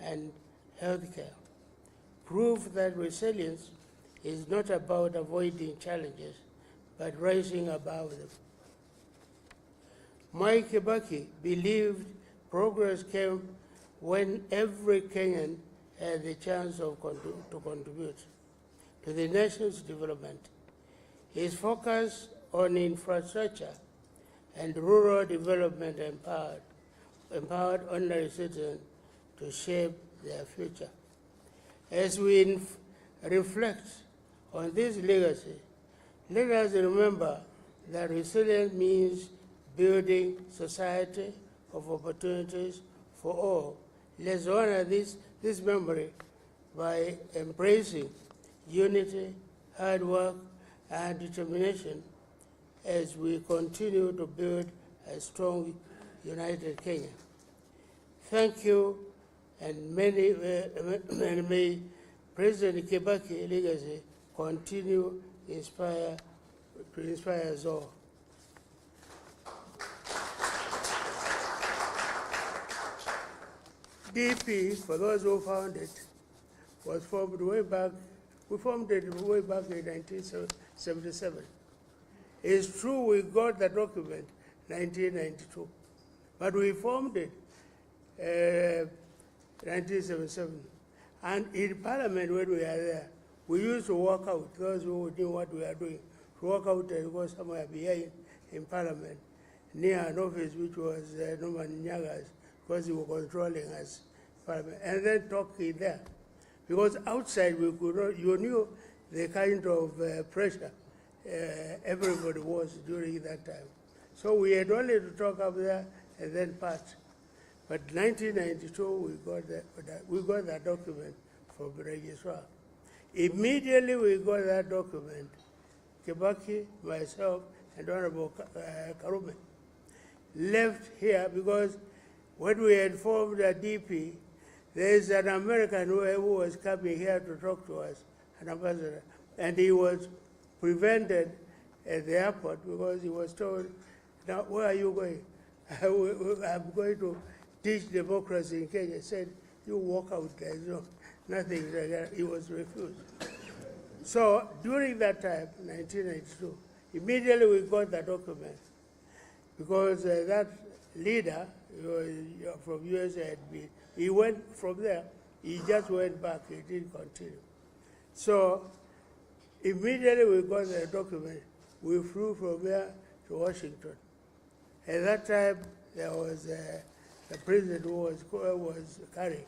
and healthcare, prove that resilience is not about avoiding challenges, but rising above them. Mwai Kibaki believed progress came when every Kenyan had the chance to contribute to the nation's development. His focus on infrastructure and rural development empowered ordinary citizens to shape their future. As we reflect on this legacy, let us remember that resilience means building society of opportunities for all. Let's honor this memory by embracing unity, hard work, and determination as we continue to build a strong, united Kenya. Thank you, and may President Kibaki's legacy continue to inspire us all. DP, for those who found it, was formed way back. We formed it way back in 1977. It's true we got the document 1992, but we formed it 1977. And in Parliament, when we are there, we used to walk out, those who knew what we are doing, to walk out and go somewhere behind in Parliament, near an office which was Norman Nyaga's, because he was controlling us, Parliament, and then talk in there. Because outside we could not, you knew the kind of pressure everybody was during that time. So we had only to talk up there and then part. But 1992, we got that document from the registrar. Immediately we got that document, Kibaki, myself, and Honorable Karume left here because when we had formed a DP, there is an American who was coming here to talk to us, an ambassador, and he was prevented at the airport because he was told, now where are you going? I'm going to teach democracy in Kenya. He said, you walk out there, nothing like that. He was refused. So during that time, 1992, immediately we got the document because that leader from USA had been, he went from there, he just went back, he didn't continue. So immediately we got the document, we flew from there to Washington. At that time, there was the president who was carrying.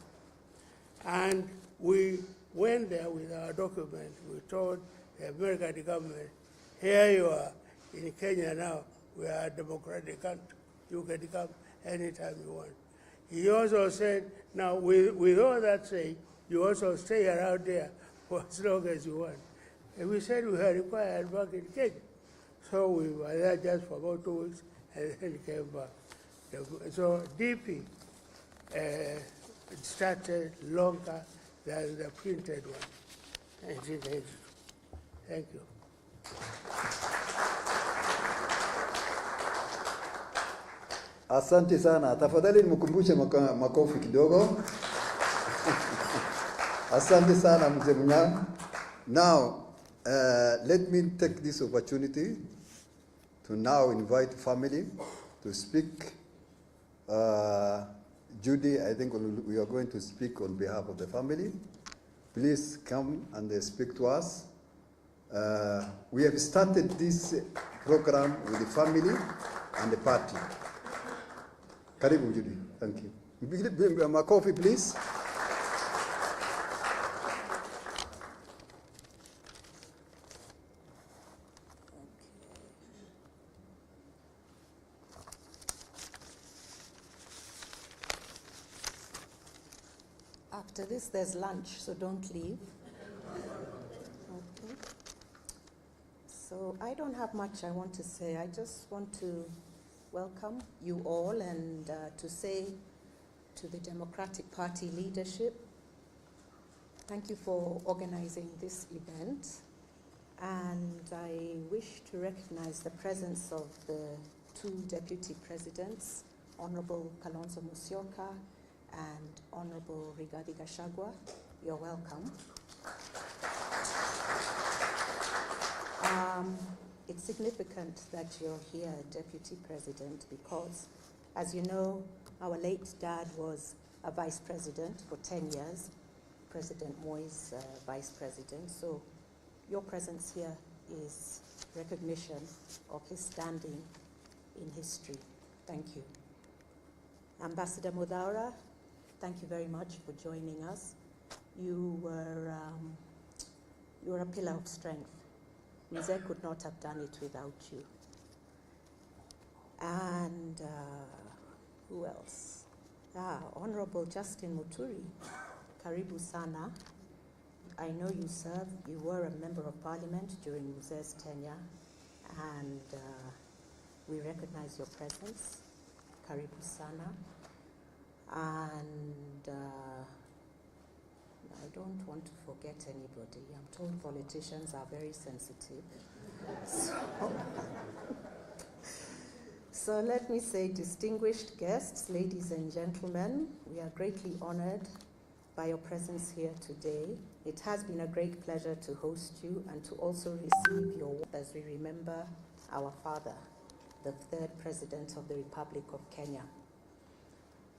And we went there with our document. We told the American government, here you are in Kenya now, we are a democratic country. You can come anytime you want. He also said, now with all that saying, you also stay around there for as long as you want. And we said we were required back in Kenya. So we were there just for about 2 weeks and then came back. So DP started longer than the printed one, 1982. Thank you. Asante sana. Tafadhali nimkumbushe makofi kidogo. Asante sana mzee Munyang. Now, let me take this opportunity to now invite family to speak. Judy, I think we are going to speak on behalf of the family. Please come and speak to us. We have started this program with the family and the party. Karibu, Judy. Thank you. My coffee, please. After this, there's lunch, so don't leave. Okay. So I don't have much I want to say. I just want to welcome you all and to say to the Democratic Party leadership, thank you for organizing this event. And I wish to recognize the presence of the two deputy presidents, Honorable Kalonzo Musyoka and Honorable Rigathi Gachagua, you're welcome. It's significant that you're here, Deputy President, because, as you know, our late dad was a vice president for 10 years, President Mwai's vice president. So your presence here is recognition of his standing in history. Thank you. Ambassador Mudaura, thank you very much for joining us. You were a pillar of strength. Mzee could not have done it without you. And who else? Honorable Justin Muturi, karibu sana. I know you served, you were a member of parliament during Mzee's tenure, and we recognize your presence. Karibu sana. And I don't want to forget anybody. I'm told politicians are very sensitive. So let me say, distinguished guests, ladies and gentlemen, we are greatly honored by your presence here today. It has been a great pleasure to host you and to also receive your words as we remember our father, the third President of the Republic of Kenya.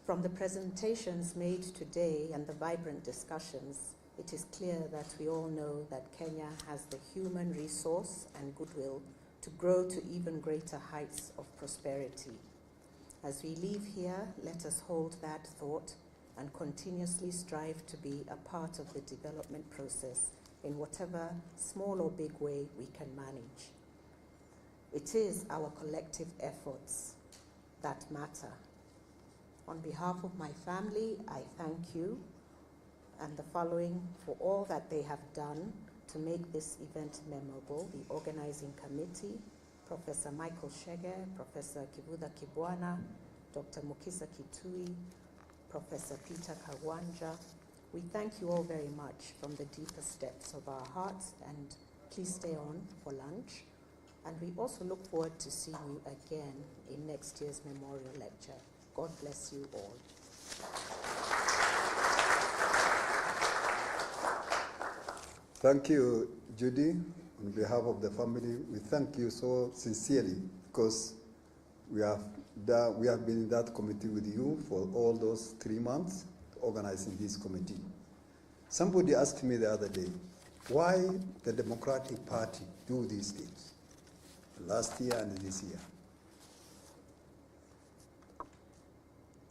From the presentations made today and the vibrant discussions, it is clear that we all know that Kenya has the human resource and goodwill to grow to even greater heights of prosperity. As we leave here, let us hold that thought and continuously strive to be a part of the development process in whatever small or big way we can manage. It is our collective efforts that matter. On behalf of my family, I thank you and the following for all that they have done to make this event memorable: the organizing committee, Professor Michael Shege, Professor Kivuda Kibwana, Dr. Mukisa Kitui, Professor Peter Kawanja. We thank you all very much from the deepest depths of our hearts, and please stay on for lunch. And we also look forward to seeing you again in next year's memorial lecture. God bless you all. Thank you, Judy. On behalf of the family, we thank you so sincerely, because we have been in that committee with you for all those 3 months organizing this committee. Somebody asked me the other day, why the Democratic Party do these things last year and this year.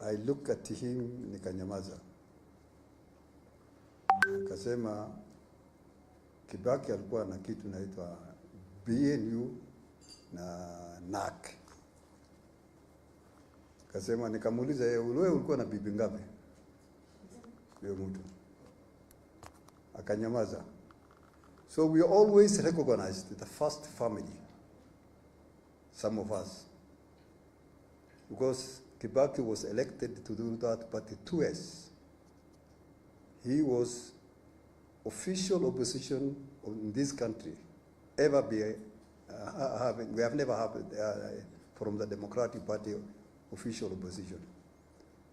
I look at him, nikanyamaza. Akasema Kibaki alikuwa na kitu naitwa BNU na NAC. Akasema, nikamuuliza yeye, wewe ulikuwa na bibi ngapi? Huyo mtu akanyamaza. So we always recognized the first family, some of us, because Kibaki was elected to do that, but twice. He was official opposition in this country. We have never had from the Democratic Party official opposition.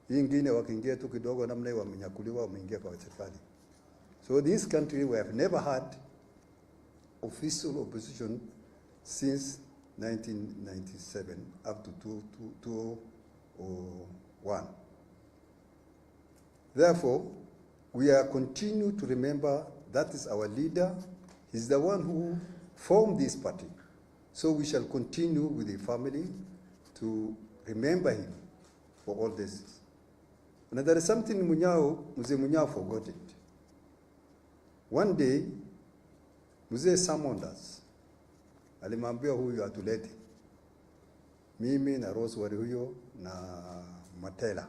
Hii ingine wakiingia tu kidogo namna hiyo wamenyakuliwa wameingia kwa serikali. So this country we have never had official opposition since 1997 up to 2001. Therefore, we are continue to remember that is our leader. He's the one who formed this party. So we shall continue with the family to remember him for all this. And there is something Mzee Munyao forgot it. One day, Mzee summoned us. Alimwambia huyu atulete. Mimi na Rosemary huyo na Matela.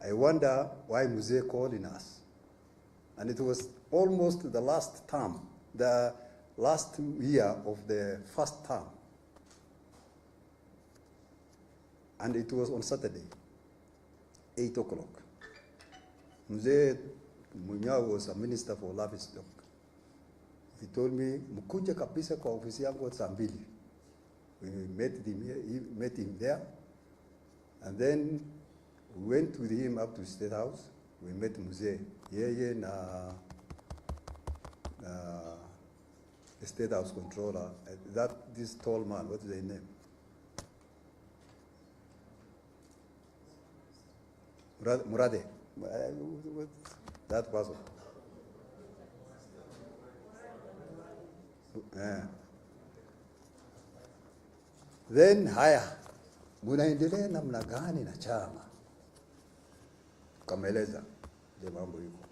I wonder why Mzee calling us. And it was almost the last term, the last year of the first term. And it was on Saturday, 8 o'clock. Mzee Munyao was a minister for livestock. He told me, mkuje kabisa kwa ofisi yangu saa 2. We met him there. And then We went with him up to State House. We met Mzee. Yeye na the State House controller. This tall man, what is his name? Murade. That person. Then haya, munaendelea namna gani na chama? Kameleza ndio mambo yuko.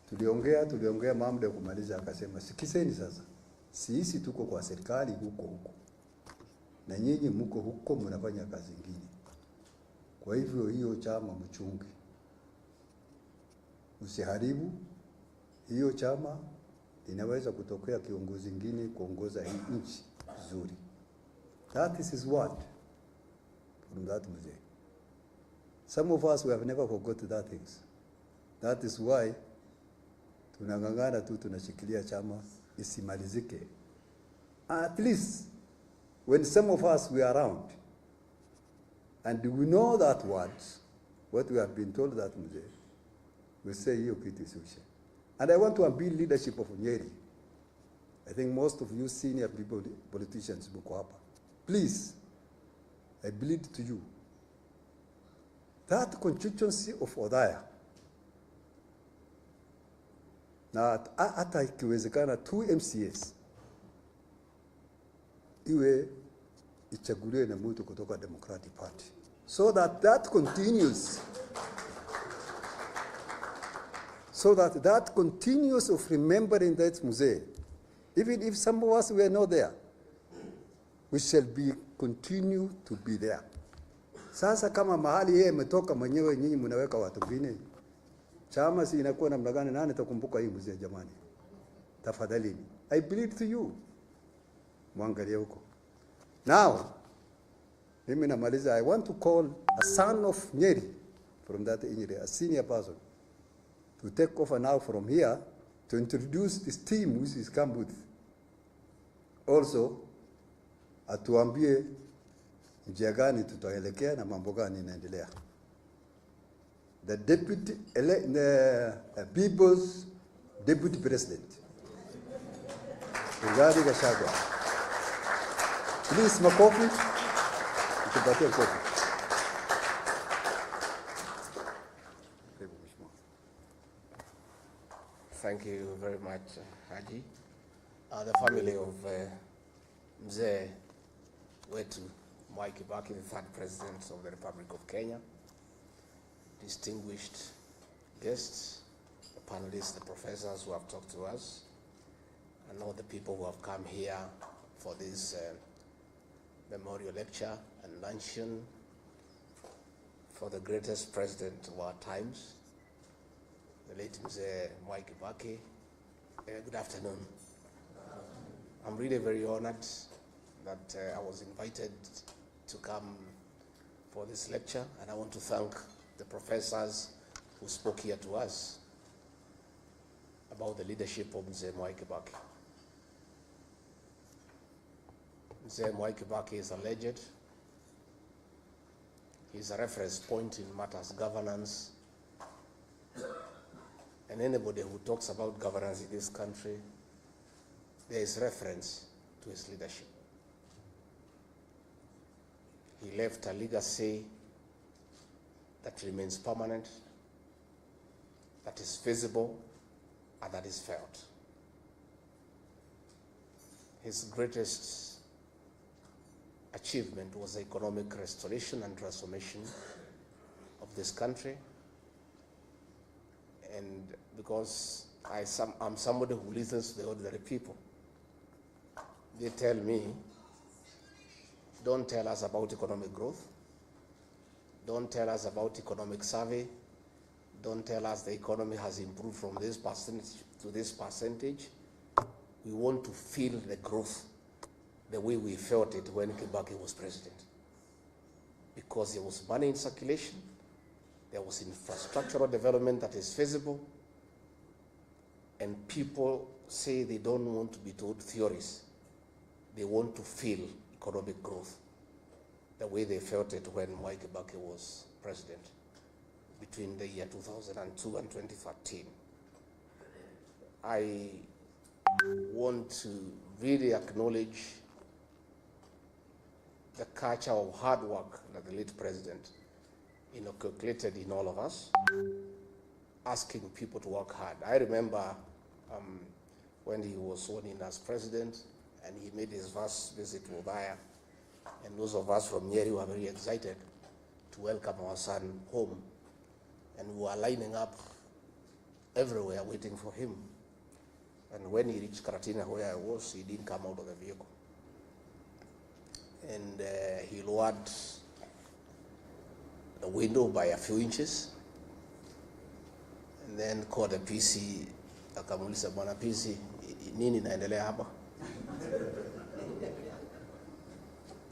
Tuliongea mambo ya kumaliza, akasema sikiseni sasa. Sisi tuko kwa serikali huko. Na nyinyi mko huko mnafanya kazi nyingine. Kwa hivyo hiyo chama mchunge. Usiharibu hiyo chama, inaweza kutokea kiongozi mwingine kuongoza hii nchi vizuri. That is his word from that mzee. Some of us, we have never forgot that things. That is why tunangangana tu, tunashikilia chama isimalizike. At least when some of us were around and we know that words, what we have been told that mzee, we say hiyo kitu isishe. And I want to appeal leadership of Nyeri. I think most of you senior people, politicians, mko hapa. Please, I plead to you. That constituency of Odaya, na hata ikiwezekana 2 MCAs, iwe ichaguliwe na mtu kutoka Democratic Party. So that continues. So that continues of remembering that mzee. Even if some of us were not there, we shall continue to be there. Sasa kama mahali yeye umetoka mwenyewe, nyinyi mnaweka watu wengine, chama si inakuwa namna gani? Nani atakumbuka hii mzee jamani? Tafadhali, I plead to you, mwangalie huko. Now, mimi namaliza. I want to call a son of Nyeri from that area, a senior person, to take over now from here to introduce this team which is come with. Also, atuambie njia gani tutaelekea na mambo gani inaendelea. The people's deputy president, Gachagua. Please, makofi. Tupatie kofi. Thank you very much, Haji. The family of Mzee wetu Mwai Kibaki, the third president of the Republic of Kenya, distinguished guests, the panelists, the professors who have talked to us, and all the people who have come here for this memorial lecture and luncheon for the greatest president of our times, the late Mzee Mwai Kibaki. Good afternoon. I'm really very honored that I was invited to come for this lecture, and I want to thank the professors who spoke here to us about the leadership of Mzee Mwai Kibaki. Mzee Mwai Kibaki is a legend. He's a reference point in matters governance. And anybody who talks about governance in this country, there is reference to his leadership. He left a legacy that remains permanent, that is visible, and that is felt. His greatest achievement was the economic restoration and transformation of this country. And because I'm somebody who listens to the ordinary people, they tell me, don't tell us about economic growth, don't tell us about economic survey, don't tell us the economy has improved from this percentage to this percentage. We want to feel the growth the way we felt it when Kibaki was president. Because there was money in circulation, there was infrastructural development that is feasible, and people say they don't want to be told theories. They want to feel economic growth. the way they felt it when Mwai Kibaki was president between the year 2002 and 2013. I want to really acknowledge the culture of hard work that the late president inculcated in all of us, asking people to work hard. I remember when he was sworn in as president and he made his first visit to Ubaya, and those of us from Nyeri were very excited to welcome our son home, and we were lining up everywhere waiting for him. And when he reached Karatina, where I was, he didn't come out of the vehicle. And he lowered the window by a few inches, and then called the PC, akamuuliza, bwana PC, nini naendelea hapa?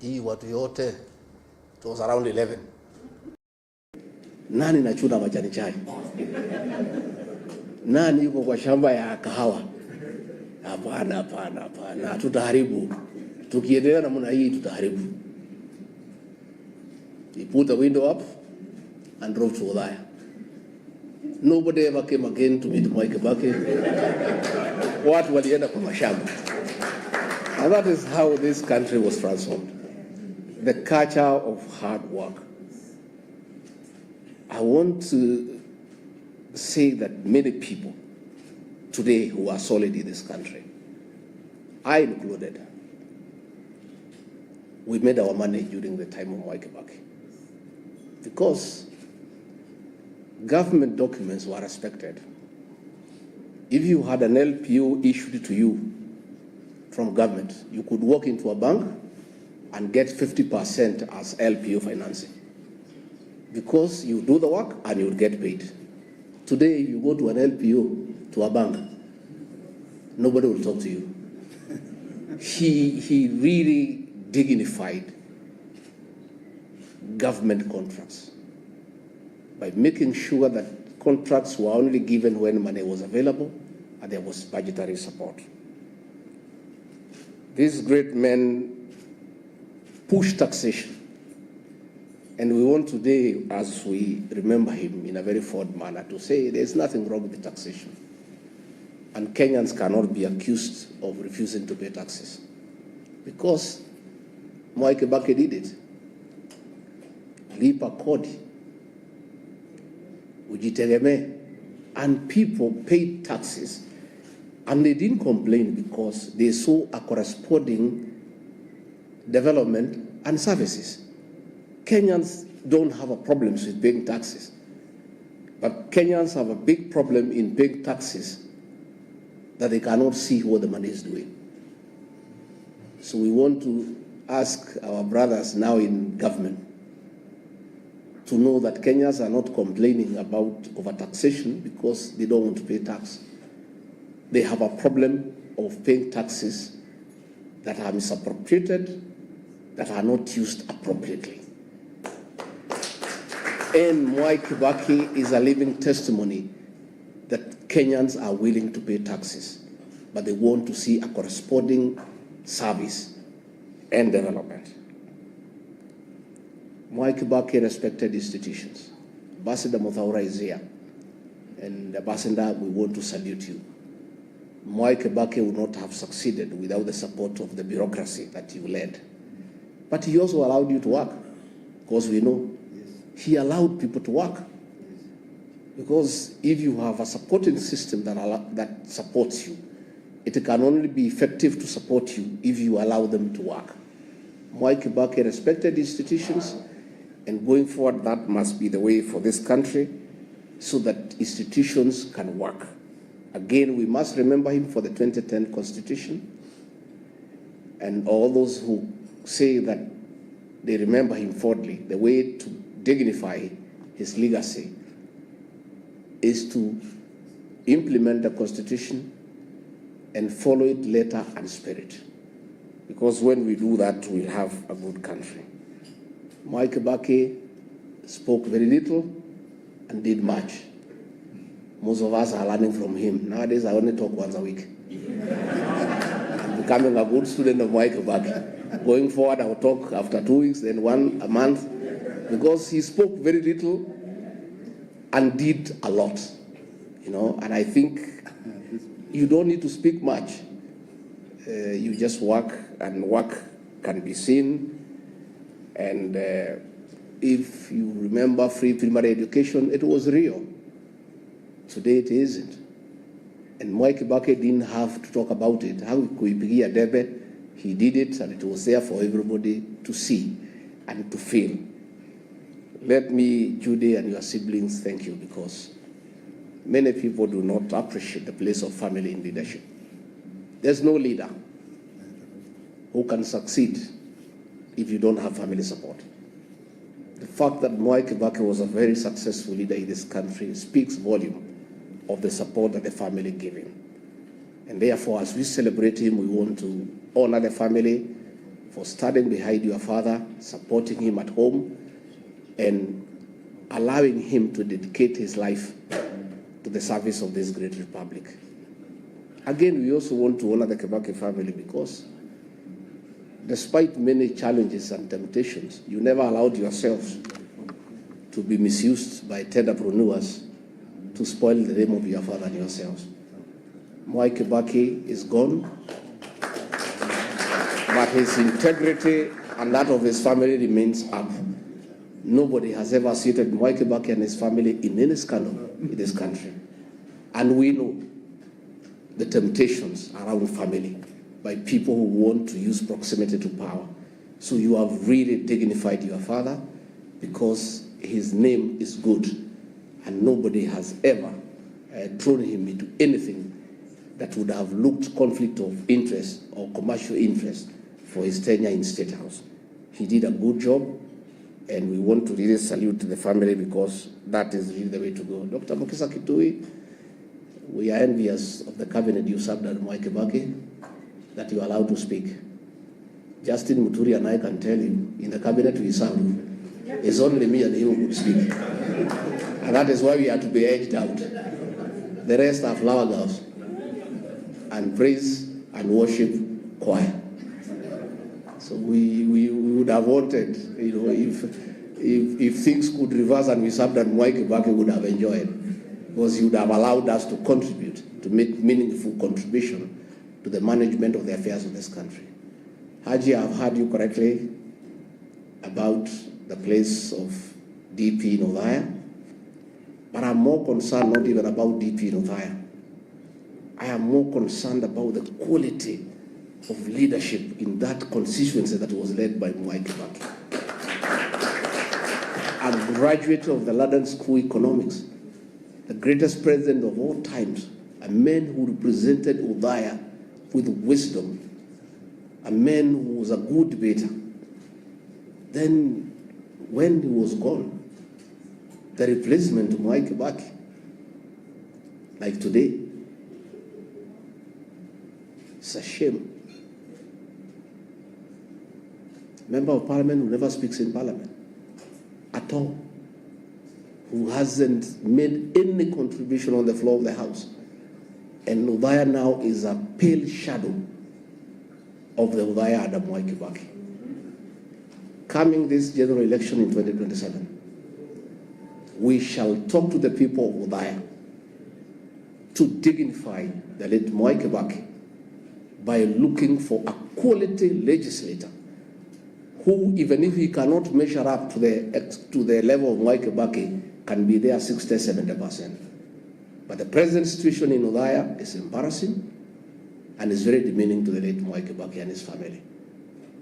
Hii watu yote, it was around 11. Nani nachuna majani chai? Nani yuko kwa shamba ya kahawa? Hapana, hapana, hapana, tutaharibu. Tukiendelea namna hii tutaharibu. He put the window up and drove to Udaya. Nobody ever came again to meet Mwai Kibaki. Watu walienda kwa mashamba. And that is how this country was transformed. The culture of hard work. I want to say that many people today who are solid in this country, I included, we made our money during the time of Mwai Kibaki. Because government documents were respected. If you had an LPO issued to you from government, you could walk into a bank and get 50% as LPO financing. Because you do the work and you would get paid. Today, if you go to an LPO, to a bank, nobody will talk to you. He really dignified government contracts by making sure that contracts were only given when money was available and there was budgetary support. These great men pushed taxation, and we want today, as we remember him in a very fond manner, to say there's nothing wrong with the taxation, and Kenyans cannot be accused of refusing to pay taxes, because Mwai Kibaki did it. Lipa kodi, ujitegemee, and people paid taxes, and they didn't complain because they saw a corresponding development and services. Kenyans don't have a problem with paying taxes, but Kenyans have a big problem in paying taxes that they cannot see what the money is doing. So we want to ask our brothers now in government to know that Kenyans are not complaining about overtaxation because they don't want to pay tax. They have a problem of paying taxes that are misappropriated, that are not used appropriately. And Mwai Kibaki is a living testimony that Kenyans are willing to pay taxes, but they want to see a corresponding service and development. Mwai Kibaki respected institutions. Ambassador Muturi is here, and Ambassador, we want to salute you. Mwai Kibaki would not have succeeded without the support of the bureaucracy that you led. But he also allowed you to work, because we know he allowed people to work. Because if you have a supporting system that supports you, it can only be effective to support you if you allow them to work. Mwai Kibaki respected institutions, and going forward, that must be the way for this country so that institutions can work. Again, we must remember him for the 2010 Constitution, and all those who say that they remember him fondly. The way to dignify his legacy is to implement the Constitution and follow it letter and spirit. Because when we do that, we'll have a good country. Mwai Kibaki spoke very little and did much. Most of us are learning from him. Nowadays, I only talk once a week. I'm becoming a good student of Mwai Kibaki. Going forward, I'll talk after 2 weeks, then a month, because he spoke very little and did a lot, and I think you don't need to speak much. You just work, and work can be seen. And if you remember free primary education, it was real. Today it isn't. And Mwai Kibaki didn't have to talk about it. How kuipigia debe, he did it, and it was there for everybody to see and to feel. Let me, Judy and your siblings, thank you, because many people do not appreciate the place of family in leadership. There's no leader who can succeed if you don't have family support. The fact that Mwai Kibaki was a very successful leader in this country speaks volume of the support that the family gave him. And therefore, as we celebrate him, we want to honor the family for standing behind your father, supporting him at home, and allowing him to dedicate his life to the service of this great republic. Again, we also want to honor the Kibaki family because despite many challenges and temptations, you never allowed yourselves to be misused by entrepreneurs to spoil the name of your father and yourselves. Mwai Kibaki is gone, but his integrity and that of his family remains up. Nobody has ever seated Mwai Kibaki and his family in any scandal in this country. And we know the temptations around family by people who want to use proximity to power. So you have really dignified your father because his name is good, and nobody has ever thrown him into anything that would have looked conflict of interest or commercial interest for his tenure in State House. He did a good job, and we want to really salute the family because that is really the way to go. Dr. Mukisa Kitui, we are envious of the cabinet you served at Mwai Kibaki, that you are allowed to speak. Justin Muturi and I can tell you, in the cabinet we served, it's only me and him who could speak. And that is why we had to be edged out. The rest are flower girls and praise and worship choir. So we would have wanted, if things could reverse and we served at Mwai Kibaki, we would have enjoyed, because he would have allowed us to contribute, to make meaningful contribution to the management of the affairs of this country. Haji, I've heard you correctly about the place of DP in Othaya, but I'm more concerned not even about DP in Othaya. I am more concerned about the quality of leadership in that constituency that was led by Mwai Kibaki. A graduate of the London School of Economics, the greatest president of all times, a man who represented Othaya with wisdom, a man who was a good debater. Then when he was gone, the replacement of Mwai Kibaki, like today, it's a shame. Member of Parliament who never speaks in Parliament at all, who hasn't made any contribution on the floor of the House. And Othaya now is a pale shadow of the Othaya under Mwai Kibaki. Coming this general election in 2027, we shall talk to the people of Othaya to dignify the late Mwai Kibaki by looking for a quality legislator who, even if he cannot measure up to the level of Mwai Kibaki, can be there 60-70%. But the present situation in Othaya is embarrassing and is very demeaning to the late Mwai Kibaki and his family.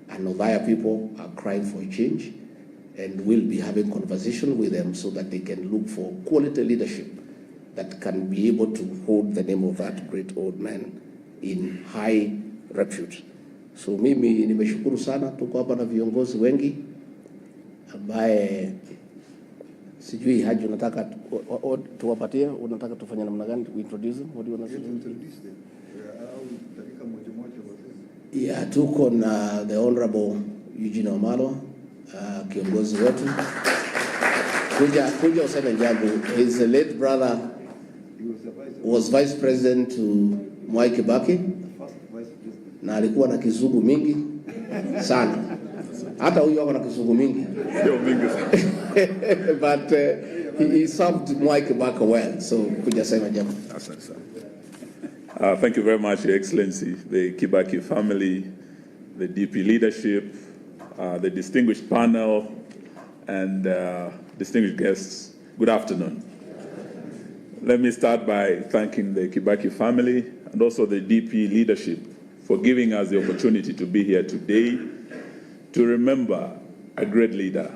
And Othaya people are crying for a change, and we'll be having conversation with them so that they can look for quality leadership that can be able to hold the name of that great old man in high repute. So mimi nimeshukuru sana, tuko hapa na viongozi wengi ambaye sijui Haji unataka tuwapatie, unataka tufanye namna gani to introduce them? What do you want to introduce them? Yeah, tuko na the Honorable Eugene Wamalwa, kiongozi wetu. Kuja useme jambo. His late brother was vice president to Mwai Kibaki, na alikuwa na kizungu mingi. sana. Hata huyu ako na kizungu mingi. But he served Mwai Kibaki well, so kuja sema jambo. Thank you very much, Your Excellency, the Kibaki family, the DP leadership, the distinguished panel, and distinguished guests. Good afternoon. Let me start by thanking the Kibaki family and also the DP leadership for giving us the opportunity to be here today to remember a great leader.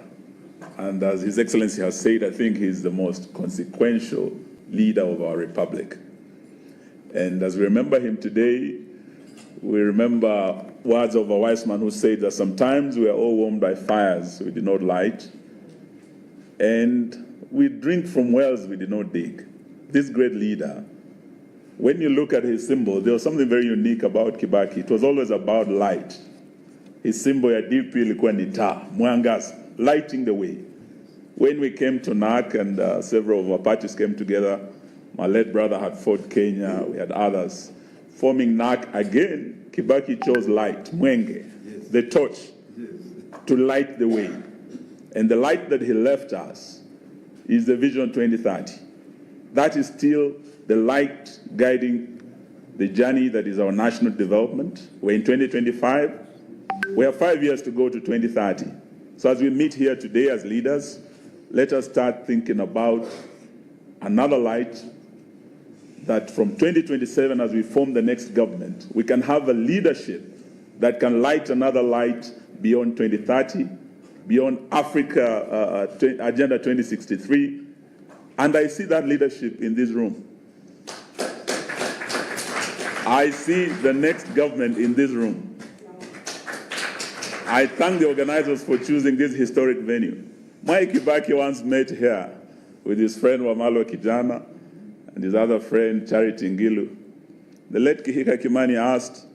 And as His Excellency has said, I think he's the most consequential leader of our republic. And as we remember him today, we remember words of a wise man who said that sometimes we are all warmed by fires we did not light, and we drink from wells we did not dig. This great leader, when you look at his symbol, there was something very unique about Kibaki. It was always about light. His symbol ya DP ilikuwa ni taa, mwangaza, lighting the way. When we came to NAC and several of our parties came together, my late brother had fought Kenya, we had others. Forming NAC again, Kibaki chose light, mwenge, yes, the torch, yes, to light the way. And the light that he left us is the Vision 2030. That is still the light guiding the journey that is our national development. We're in 2025. We have 5 years to go to 2030. So as we meet here today as leaders, let us start thinking about another light that from 2027, as we form the next government, we can have a leadership that can light another light beyond 2030, beyond Africa Agenda 2063. And I see that leadership in this room. I see the next government in this room. I thank the organizers for choosing this historic venue. Mwai Kibaki once met here with his friend Wamalo Kijana and his other friend Charity Ngilu. The late Kihika Kimani asked,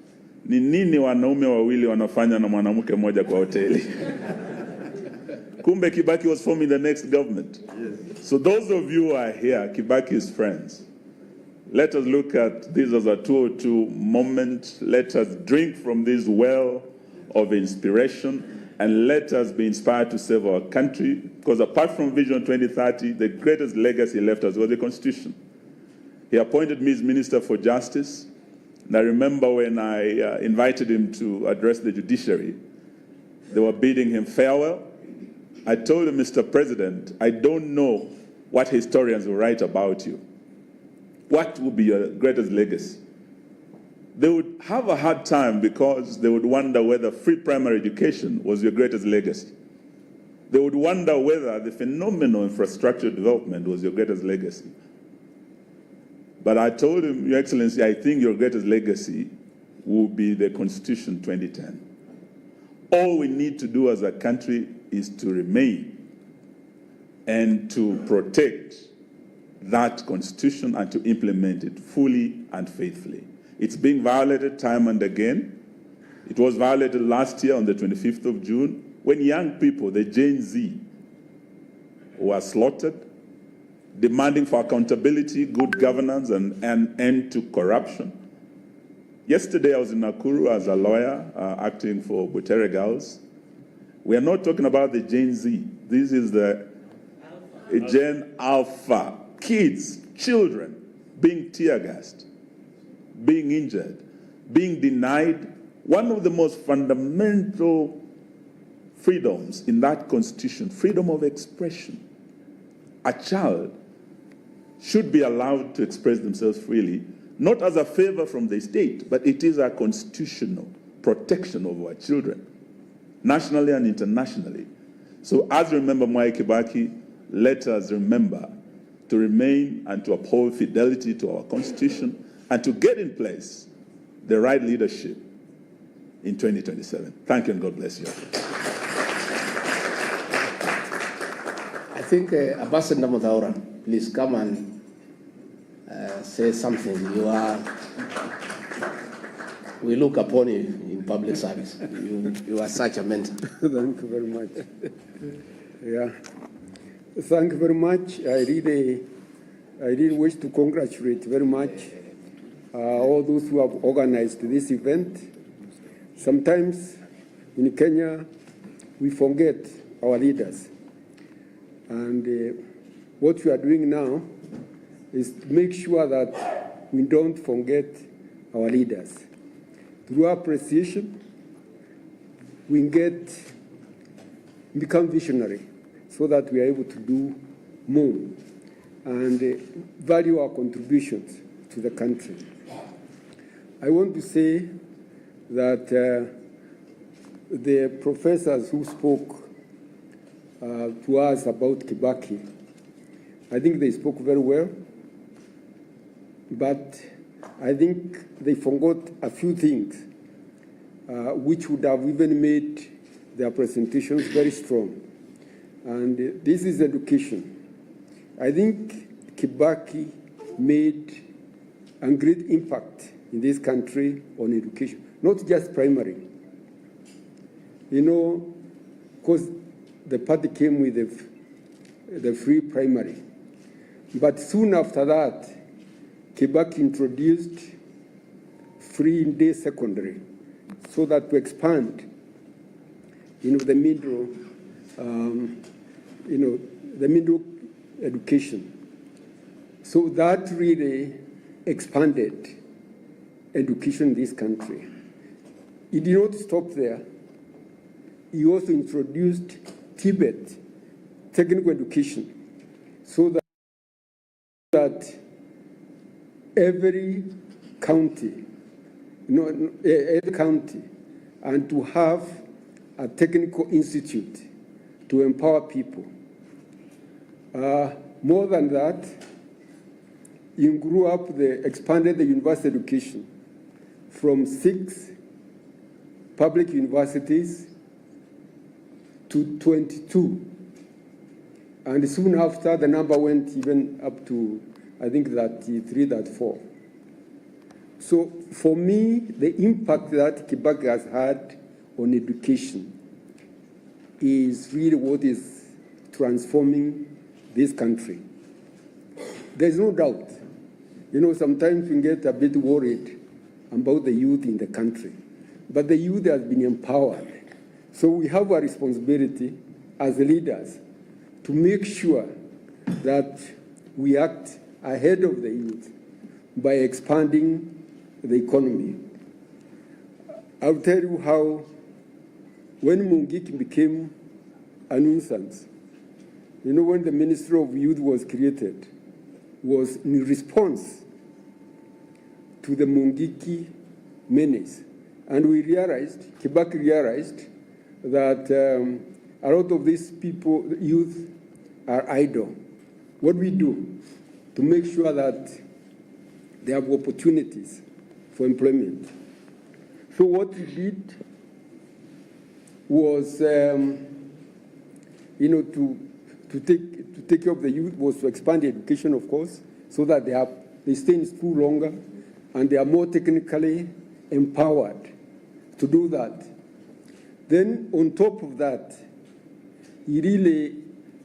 ni nini wanaume wawili wanafanya na mwanamke mmoja kwa hoteli? Kumbe Kibaki was forming the next government. Yes. So those of you who are here, Kibaki's friends, let us look at this as a 202 moment. Let us drink from this well of inspiration, and let us be inspired to save our country, because apart from Vision 2030, the greatest legacy left us was the Constitution. He appointed me as Minister for Justice, and I remember when I invited him to address the judiciary, they were bidding him farewell. I told him, Mr. President, I don't know what historians will write about you. What will be your greatest legacy? They would have a hard time because they would wonder whether free primary education was your greatest legacy. They would wonder whether the phenomenal infrastructure development was your greatest legacy. But I told him, Your Excellency, I think your greatest legacy will be the Constitution 2010. All we need to do as a country is to remain and to protect that Constitution and to implement it fully and faithfully. It's being violated time and again. It was violated last year on the 25th of June when young people, the Gen Z, were slaughtered, demanding for accountability, good governance, and an end to corruption. Yesterday I was in Nakuru as a lawyer acting for Butere Girls. We are not talking about the Gen Z. This is the Gen Alpha. Kids, children being tear-gassed, being injured, being denied one of the most fundamental freedoms in that Constitution, freedom of expression. A child should be allowed to express themselves freely, not as a favor from the state, but it is a constitutional protection of our children, nationally and internationally. So as we remember Mwai Kibaki, let us remember to remain and to uphold fidelity to our Constitution and to get in place the right leadership in 2027. Thank you and God bless you. I think Ambassador Muthaura, please come and say something. We look upon you in public service. You are such a mentor. Thank you very much. Yeah. Thank you very much. I really wish to congratulate very much all those who have organized this event. Sometimes In Kenya, we forget our leaders. And what we are doing now is to make sure that we don't forget our leaders. Through appreciation, we become visionary so that we are able to do more and value our contributions to the country. I want to say that the professors who spoke to us about Kibaki, I think they spoke very well, but I think they forgot a few things which would have even made their presentations very strong. And this is education. I think Kibaki made a great impact in this country on education, not just primary. You know, because the party came with the free primary. But soon after that, Kibaki introduced free day secondary so that to expand, the middle, the middle education. So that really expanded education in this country. It did not stop there. He also introduced Tibet technical education so that every county, every county, and to have a technical institute to empower people. More than that, he expanded the university education from 6 public universities to 22. And soon after, the number went even up to, I think, 33, 34. So for me, the impact that Kibaki has had on education is really what is transforming this country. There's no doubt. Sometimes we get a bit worried about the youth in the country, but the youth has been empowered. So we have a responsibility as leaders to make sure that we act ahead of the youth by expanding the economy. I'll tell you how, when Mungiki became a nuisance, when the Ministry of Youth was created, was in response to the Mungiki menace. And we realized, Kibaki realized, that a lot of these people, youth, are idle. What we do to make sure that they have opportunities for employment. So what we did was, to take care of the youth was to expand the education, of course, so that they stay in school longer and they are more technically empowered to do that. Then on top of that, he really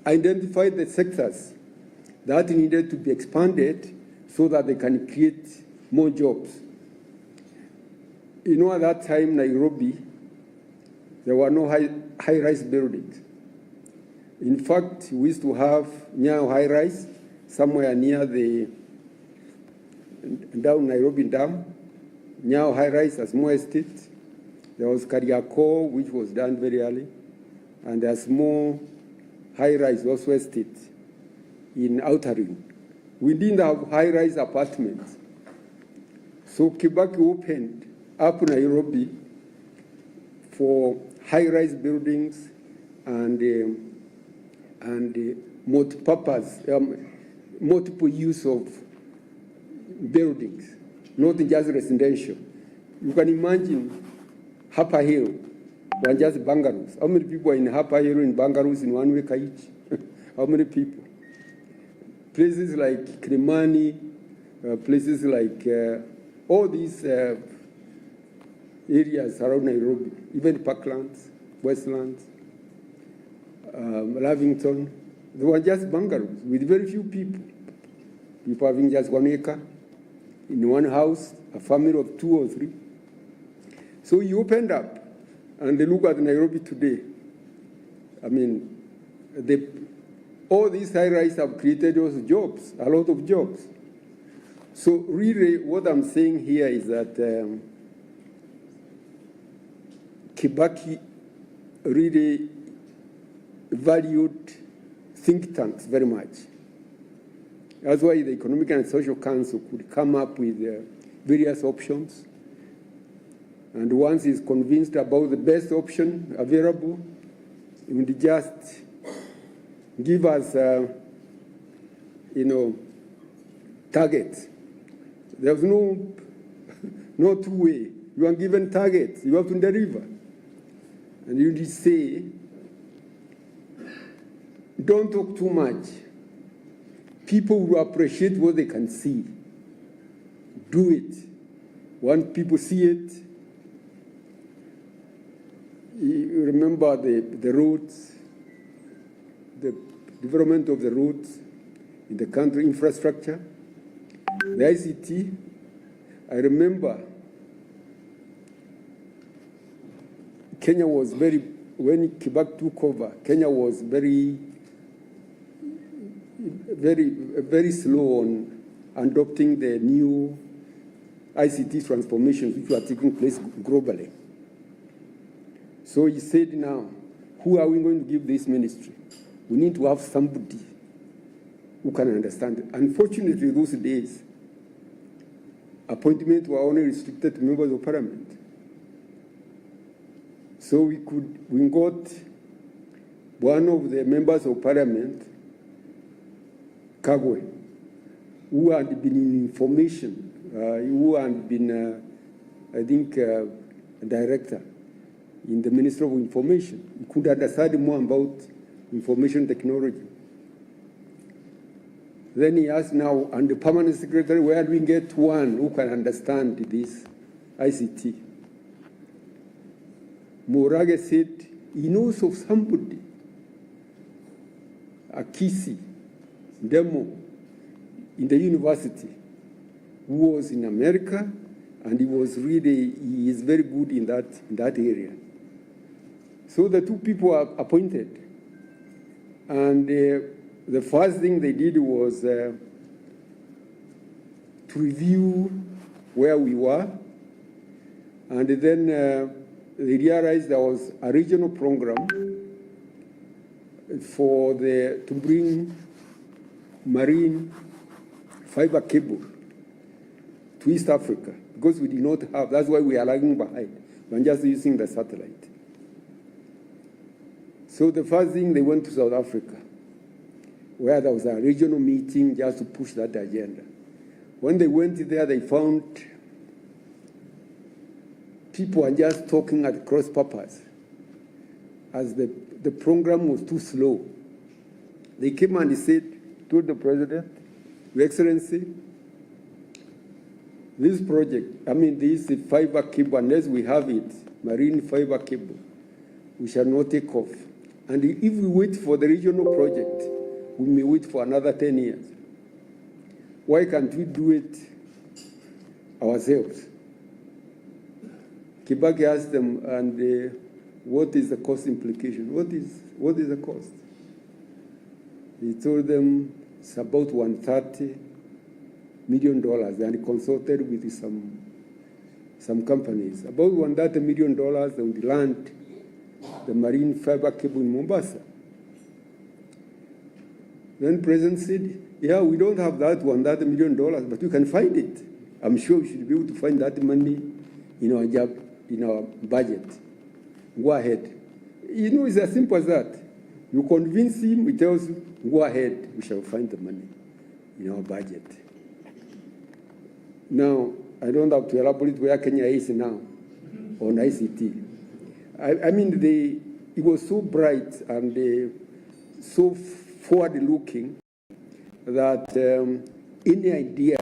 identified the sectors that needed to be expanded so that they can create more jobs. At that time, Nairobi, there were no high-rise buildings. In fact, we used to have Nyayo high-rise somewhere near down Nairobi Dam, Nyayo high-rise as Mwai Estate. There was Kariako, which was done very early, and there's more high-rise also estate in Outer Ring. We didn't have high-rise apartments. So Kibaki opened up Nairobi for high-rise buildings and multi-purpose, multiple use of buildings, not just residential. You can imagine Harper Hill, were just bungalows. How many people are in Harper Hill in bungalows in 1 week each? How many people? Places like Kilimani, places like all these areas around Nairobi, even Parklands, Westlands, Lavington, they were just bungalows with very few people. People having just 1 acre in one house, a family of 2 or 3. So he opened up, And look at Nairobi today. I mean, all these high-rise have created those jobs, a lot of jobs. So really what I'm saying here is that Kibaki really valued think tanks very much. That's why the Economic and Social Council could come up with various options. And once he's convinced about the best option available, he would just give us, targets. There's no two-way. You are given targets. You have to deliver. And you just say, don't talk too much. People will appreciate what they can see. Do it. Once people see it, you remember the roads, the development of the roads in the country, infrastructure, the ICT. I remember Kenya was when Kibaki took over, Kenya was very slow on adopting the new ICT transformations which were taking place globally. So he said, now, who are we going to give this ministry? We need to have somebody who can understand it. Unfortunately, those days, appointments were only restricted to members of parliament. So we got one of the members of parliament, Kagwe, who had been in information, who had been, I think, a director in the Ministry of Information. He could understand more about information technology. Then he asked now, and the permanent secretary, where do we get one who can understand this ICT? Morage said he knows of somebody, a Kisi, demo, in the university, who was in America, and he is very good in that area. So the two people are appointed. And the first thing they did was to review where we were. And then they realized there was a regional program to bring marine fiber cable to East Africa, because we did not have. That's why we are lagging behind. We're just using the satellite. So the first thing, they went to South Africa, where there was a regional meeting just to push that agenda. When they went there, they found people are just talking at cross purpose, as the program was too slow. They came and told the president, Your Excellency, this project, this fiber cable, unless we have it, marine fiber cable, we shall not take off. And if we wait for the regional project, we may wait for another 10 years. Why can't we do it ourselves? Kibaki asked them, and what is the cost implication? What is the cost? He told them it's about $130 million, and he consulted with some companies. About $130 million, they would land the marine fiber cable in Mombasa. Then the president said, yeah, we don't have that $130 million, but we can find it. I'm sure we should be able to find that money in our budget. Go ahead. It's as simple as that. You convince him, he tells you, go ahead, we shall find the money in our budget. Now, I don't have to elaborate where Kenya is now on ICT. It was so bright and so forward-looking that any idea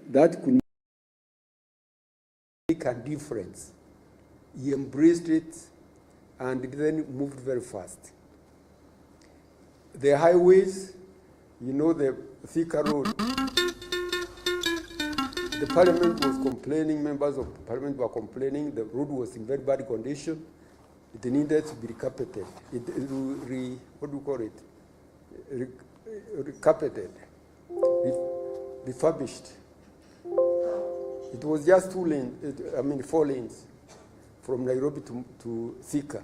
that could make a difference, he embraced it and then moved very fast. The highways, the Thika Road, the parliament was complaining, members of the parliament were complaining, the road was in very bad condition. It needed to be recarpeted. What do you call it? Recarpeted, refurbished. It was just 4 lanes from Nairobi to Thika.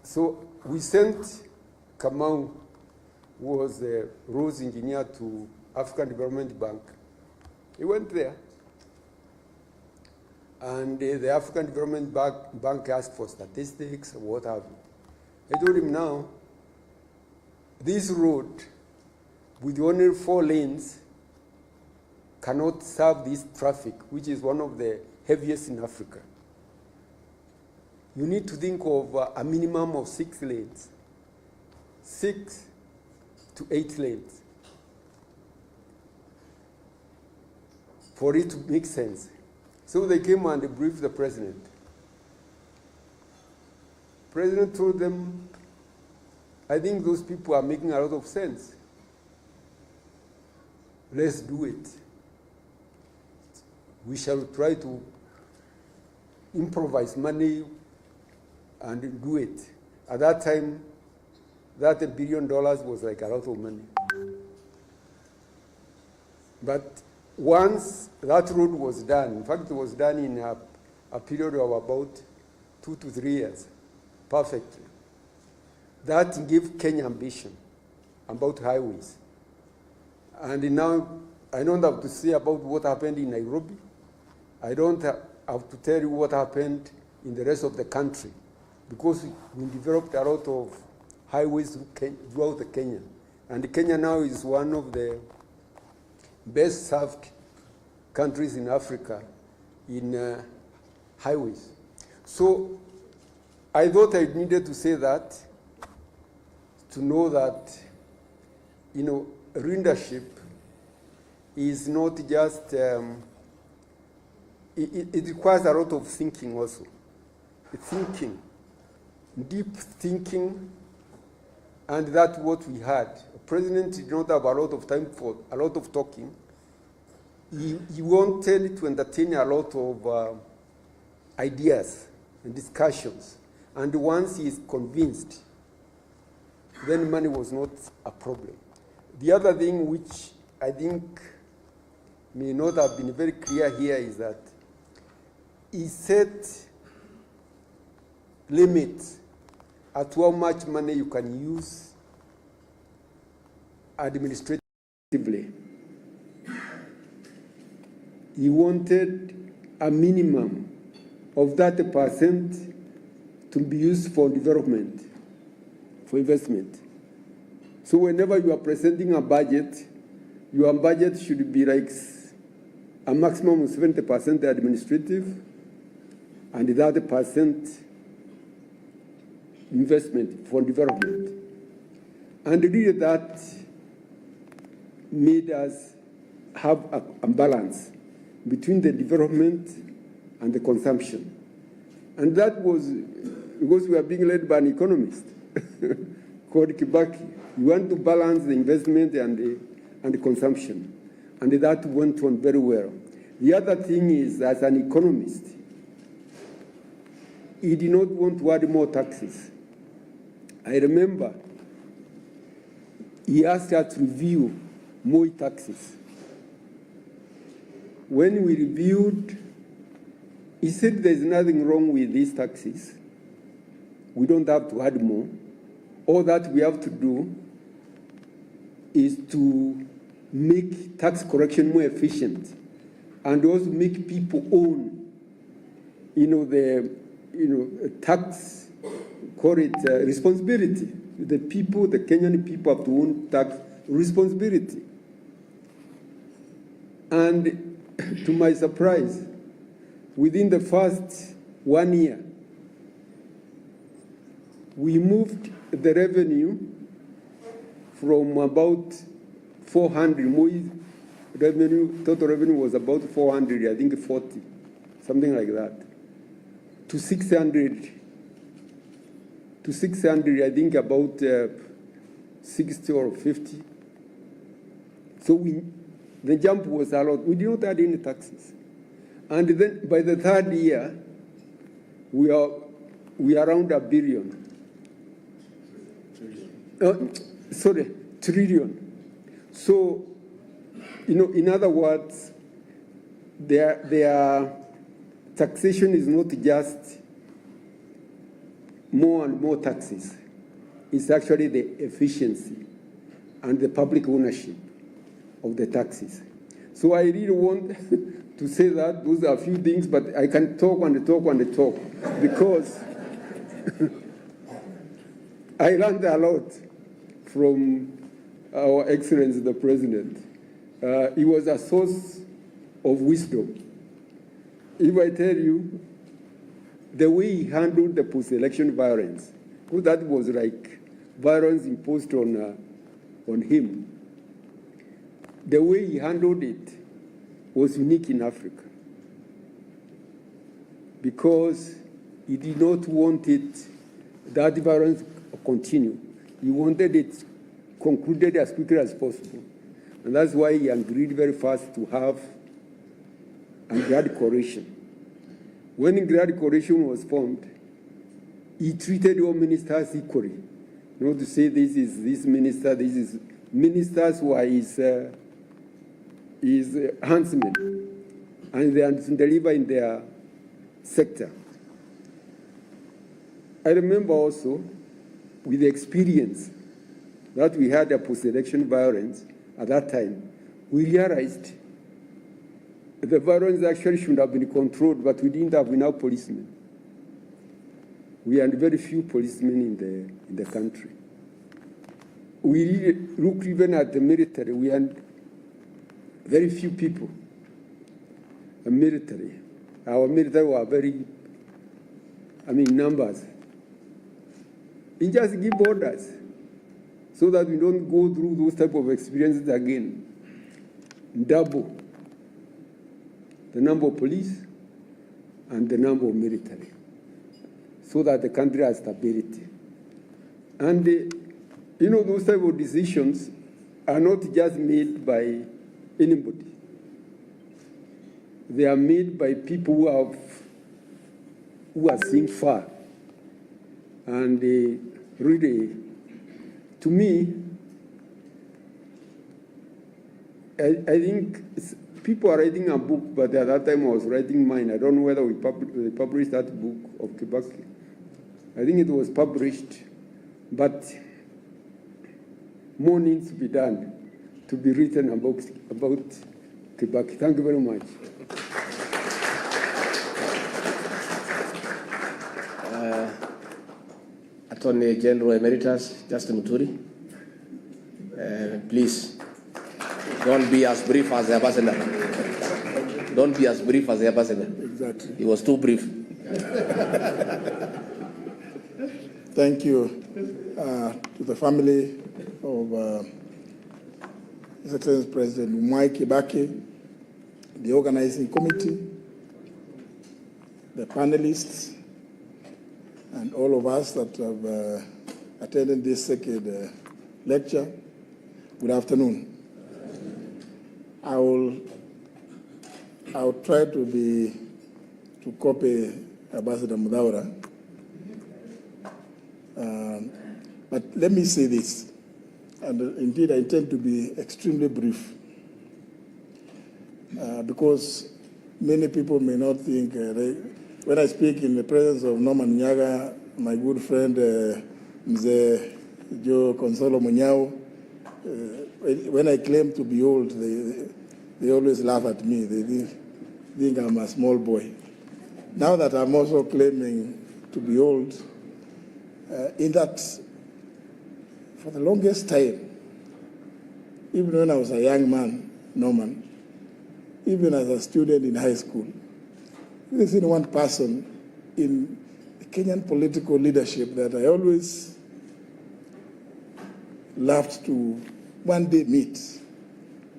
So we sent Kamau, who was a roads engineer, to African Development Bank. He went there, and the African Development Bank asked for statistics, what have you. I told him, now, this road with only 4 lanes cannot serve this traffic, which is one of the heaviest in Africa. You need to think of a minimum of 6 lanes, 6 to 8 lanes, for it to make sense. So they came and they briefed the president. The president told them, I think those people are making a lot of sense. Let's do it. We shall try to improvise money and do it. At that time, that $1 billion was like a lot of money. But once that road was done, in fact, it was done in a period of about 2 to 3 years, perfectly. That gave Kenya ambition about highways. And now, I don't have to say about what happened in Nairobi. I don't have to tell you what happened in the rest of the country, because we developed a lot of highways throughout Kenya. And Kenya now is one of the best served countries in Africa in highways. So I thought I needed to say that, to know that, leadership is not just, it requires a lot of thinking also. Thinking, deep thinking, and that's what we had. The president did not have a lot of time for a lot of talking. He wanted to entertain a lot of ideas and discussions. And once he is convinced, then money was not a problem. The other thing which I think may not have been very clear here is that he set limits at how much money you can use administratively. He wanted a minimum of 30% to be used for development, for investment. So whenever you are presenting a budget, your budget should be like a maximum of 70% administrative and 30% investment for development. And really that made us have a balance between the development and the consumption. And that was because we are being led by an economist called Kibaki. You want to balance the investment and the consumption. And that went on very well. The other thing is, as an economist, he did not want to add more taxes. I remember he asked us to review more taxes. When we reviewed, he said there's nothing wrong with these taxes. We don't have to add more. All that we have to do is to make tax correction more efficient and also make people own, tax, call it responsibility. The people, the Kenyan people have to own tax responsibility. And to my surprise, within the first 1 year, we moved the revenue from about 400, Mwai revenue, total revenue was about 400, I think 40, something like that, to 600, I think about 60 or 50. So The jump was a lot. We did not add any taxes. And then by the third year, we are around $1 billion. Trillion. So, in other words, their taxation is not just more and more taxes. It's actually the efficiency and the public ownership of the taxes. So I really want to say that those are a few things, but I can talk and talk and talk because I learned a lot from Our Excellency the President. He was a source of wisdom. If I tell you the way he handled the post-election violence, because that was like violence imposed on him, the way he handled it was unique in Africa because he did not want that violence to continue. He wanted it concluded as quickly as possible. And that's why he agreed very fast to have a Grand Coalition. When a Grand Coalition was formed, he treated all ministers equally. Not to say this is this minister, this is ministers who are his huntsmen, and they are to deliver in their sector. I remember also, with the experience that we had a post-election violence at that time, we realized the violence actually should have been controlled, but we didn't have enough policemen. We had very few policemen in the country. We really look even at the military. We had very few people. The military. Our military were very, numbers. We just give orders so that we don't go through those type of experiences again. Double the number of police and the number of military so that the country has stability. And, those type of decisions are not just made by anybody. They are made by people who are seeing far. And really, to me, I think people are writing a book, but at that time I was writing mine. I don't know whether we published that book of Kibaki. I think it was published, but more needs to be done to be written about Kibaki. Thank you very much. Attorney General Emeritus Justin Muturi, please don't be as brief as the ambassador. Don't be as brief as the ambassador. Exactly. He was too brief. Thank you to the family of His Excellency President Mwai Kibaki, the organizing committee, the panelists, and all of us that have attended this second lecture. Good afternoon. I'll try to copy Ambassador Mudaura. But let me say this, and indeed I intend to be extremely brief, because many people may not think, when I speak in the presence of Norman Nyaga, my good friend Mzee Joe Consolo Munyao, when I claim to be old, they always laugh at me. They think I'm a small boy. Now that I'm also claiming to be old, in that for the longest time, even when I was a young man, Norman, even as a student in high school, there's been one person in the Kenyan political leadership that I always loved to one day meet.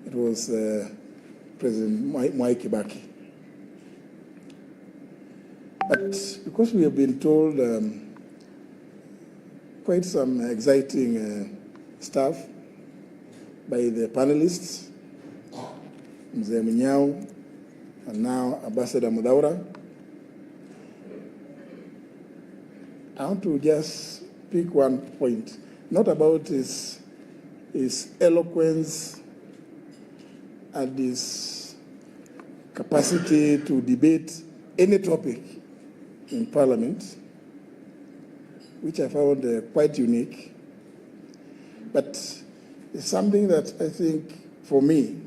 It was President Mwai Kibaki. But because we have been told quite some exciting stuff by the panelists, Mzee Munyao, and now Ambassador Mudaura. I want to just pick one point, not about his eloquence and his capacity to debate any topic in Parliament, which I found quite unique. But it's something that I think, for me,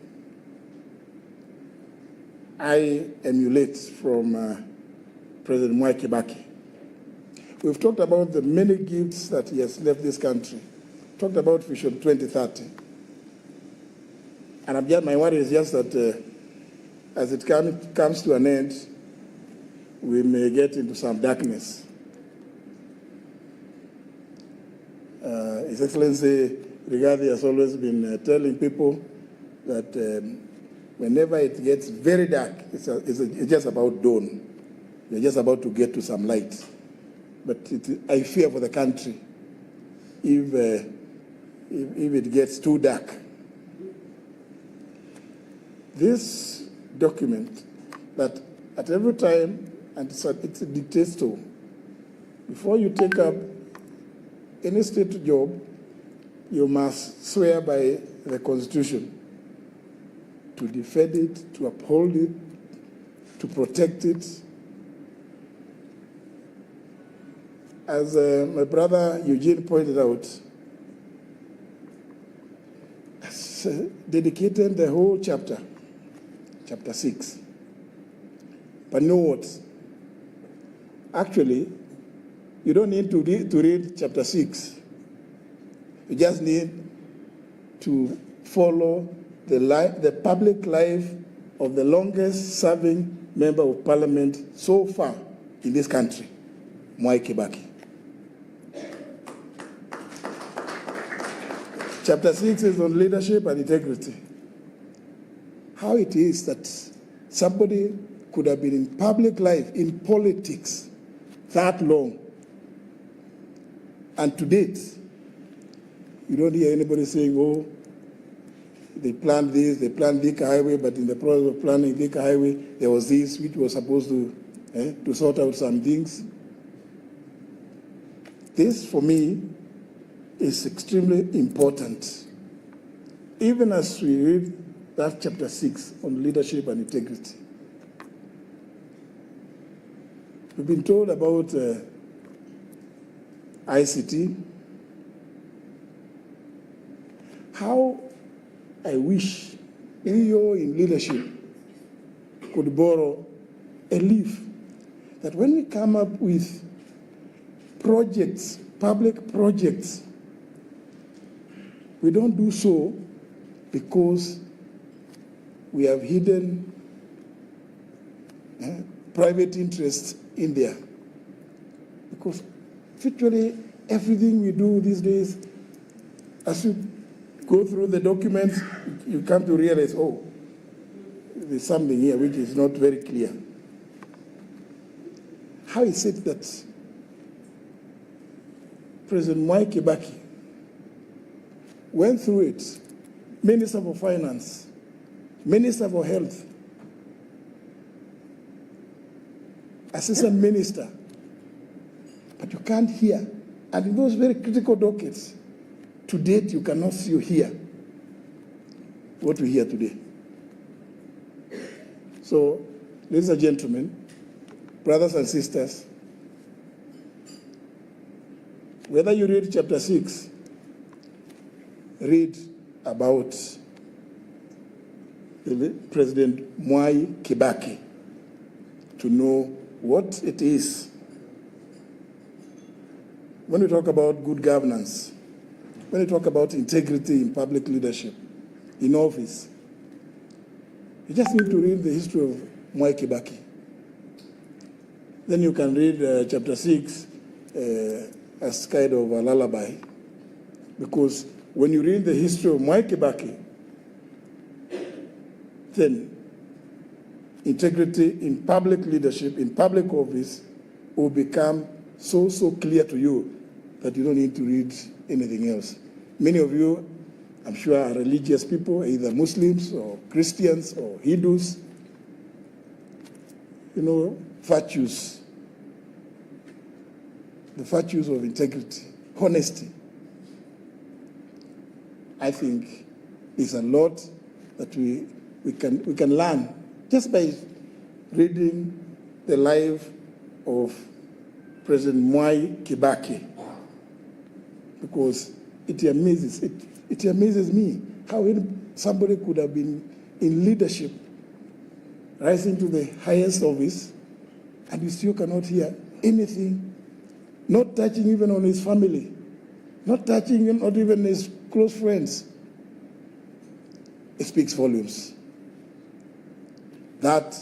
I emulate from President Mwai Kibaki. We've talked about the many gifts that he has left this country. Talked about Vision 2030. And my worry is just that as it comes to an end, we may get into some darkness. His Excellency Rigathi has always been telling people that whenever it gets very dark, it's just about dawn. You're just about to get to some light. But I fear for the country if it gets too dark. This document that at every time, and it's a dictates to, before you take up any state job, you must swear by the Constitution to defend it, to uphold it, to protect it. As my brother Eugene pointed out, dedicated the whole chapter 6. But know what? Actually, you don't need to read chapter 6. You just need to follow the public life of the longest serving member of parliament so far in this country, Mwai Kibaki. Chapter 6 is on leadership and integrity. How it is that somebody could have been in public life, in politics, that long, and to date, you don't hear anybody saying, oh, they planned this, they planned Thika Highway, but in the process of planning Thika Highway, there was this which was supposed to sort out some things. This, for me, is extremely important. Even as we read that chapter 6 on leadership and integrity. We've been told about ICT. How I wish we all in leadership could borrow a leaf that when we come up with projects, public projects, we don't do so because we have hidden private interests in there. Because virtually everything we do these days, as you go through the documents, you come to realize, oh, there's something here which is not very clear. How is it that President Mwai Kibaki went through it, Minister for Finance, Minister for Health, Assistant Minister, but you can't hear. And in those very critical dockets, to date, you cannot see or hear what we hear today. So, ladies and gentlemen, brothers and sisters, whether you read chapter 6, read about President Mwai Kibaki to know what it is. When we talk about good governance, when we talk about integrity in public leadership, in office, you just need to read the history of Mwai Kibaki. Then you can read chapter 6 as kind of a lullaby, because when you read the history of Mwai Kibaki, then integrity in public leadership, in public office, will become so clear to you that you don't need to read anything else. Many of you I'm sure are religious people, either Muslims or Christians or Hindus. You know, virtues, the virtues of integrity, honesty. I think is a lot that we can learn just by reading the life of President Mwai Kibaki, because it amazes me how somebody could have been in leadership, rising to the highest office, and you still cannot hear anything, not touching even on his family, not touching not even his close friends. It speaks volumes. That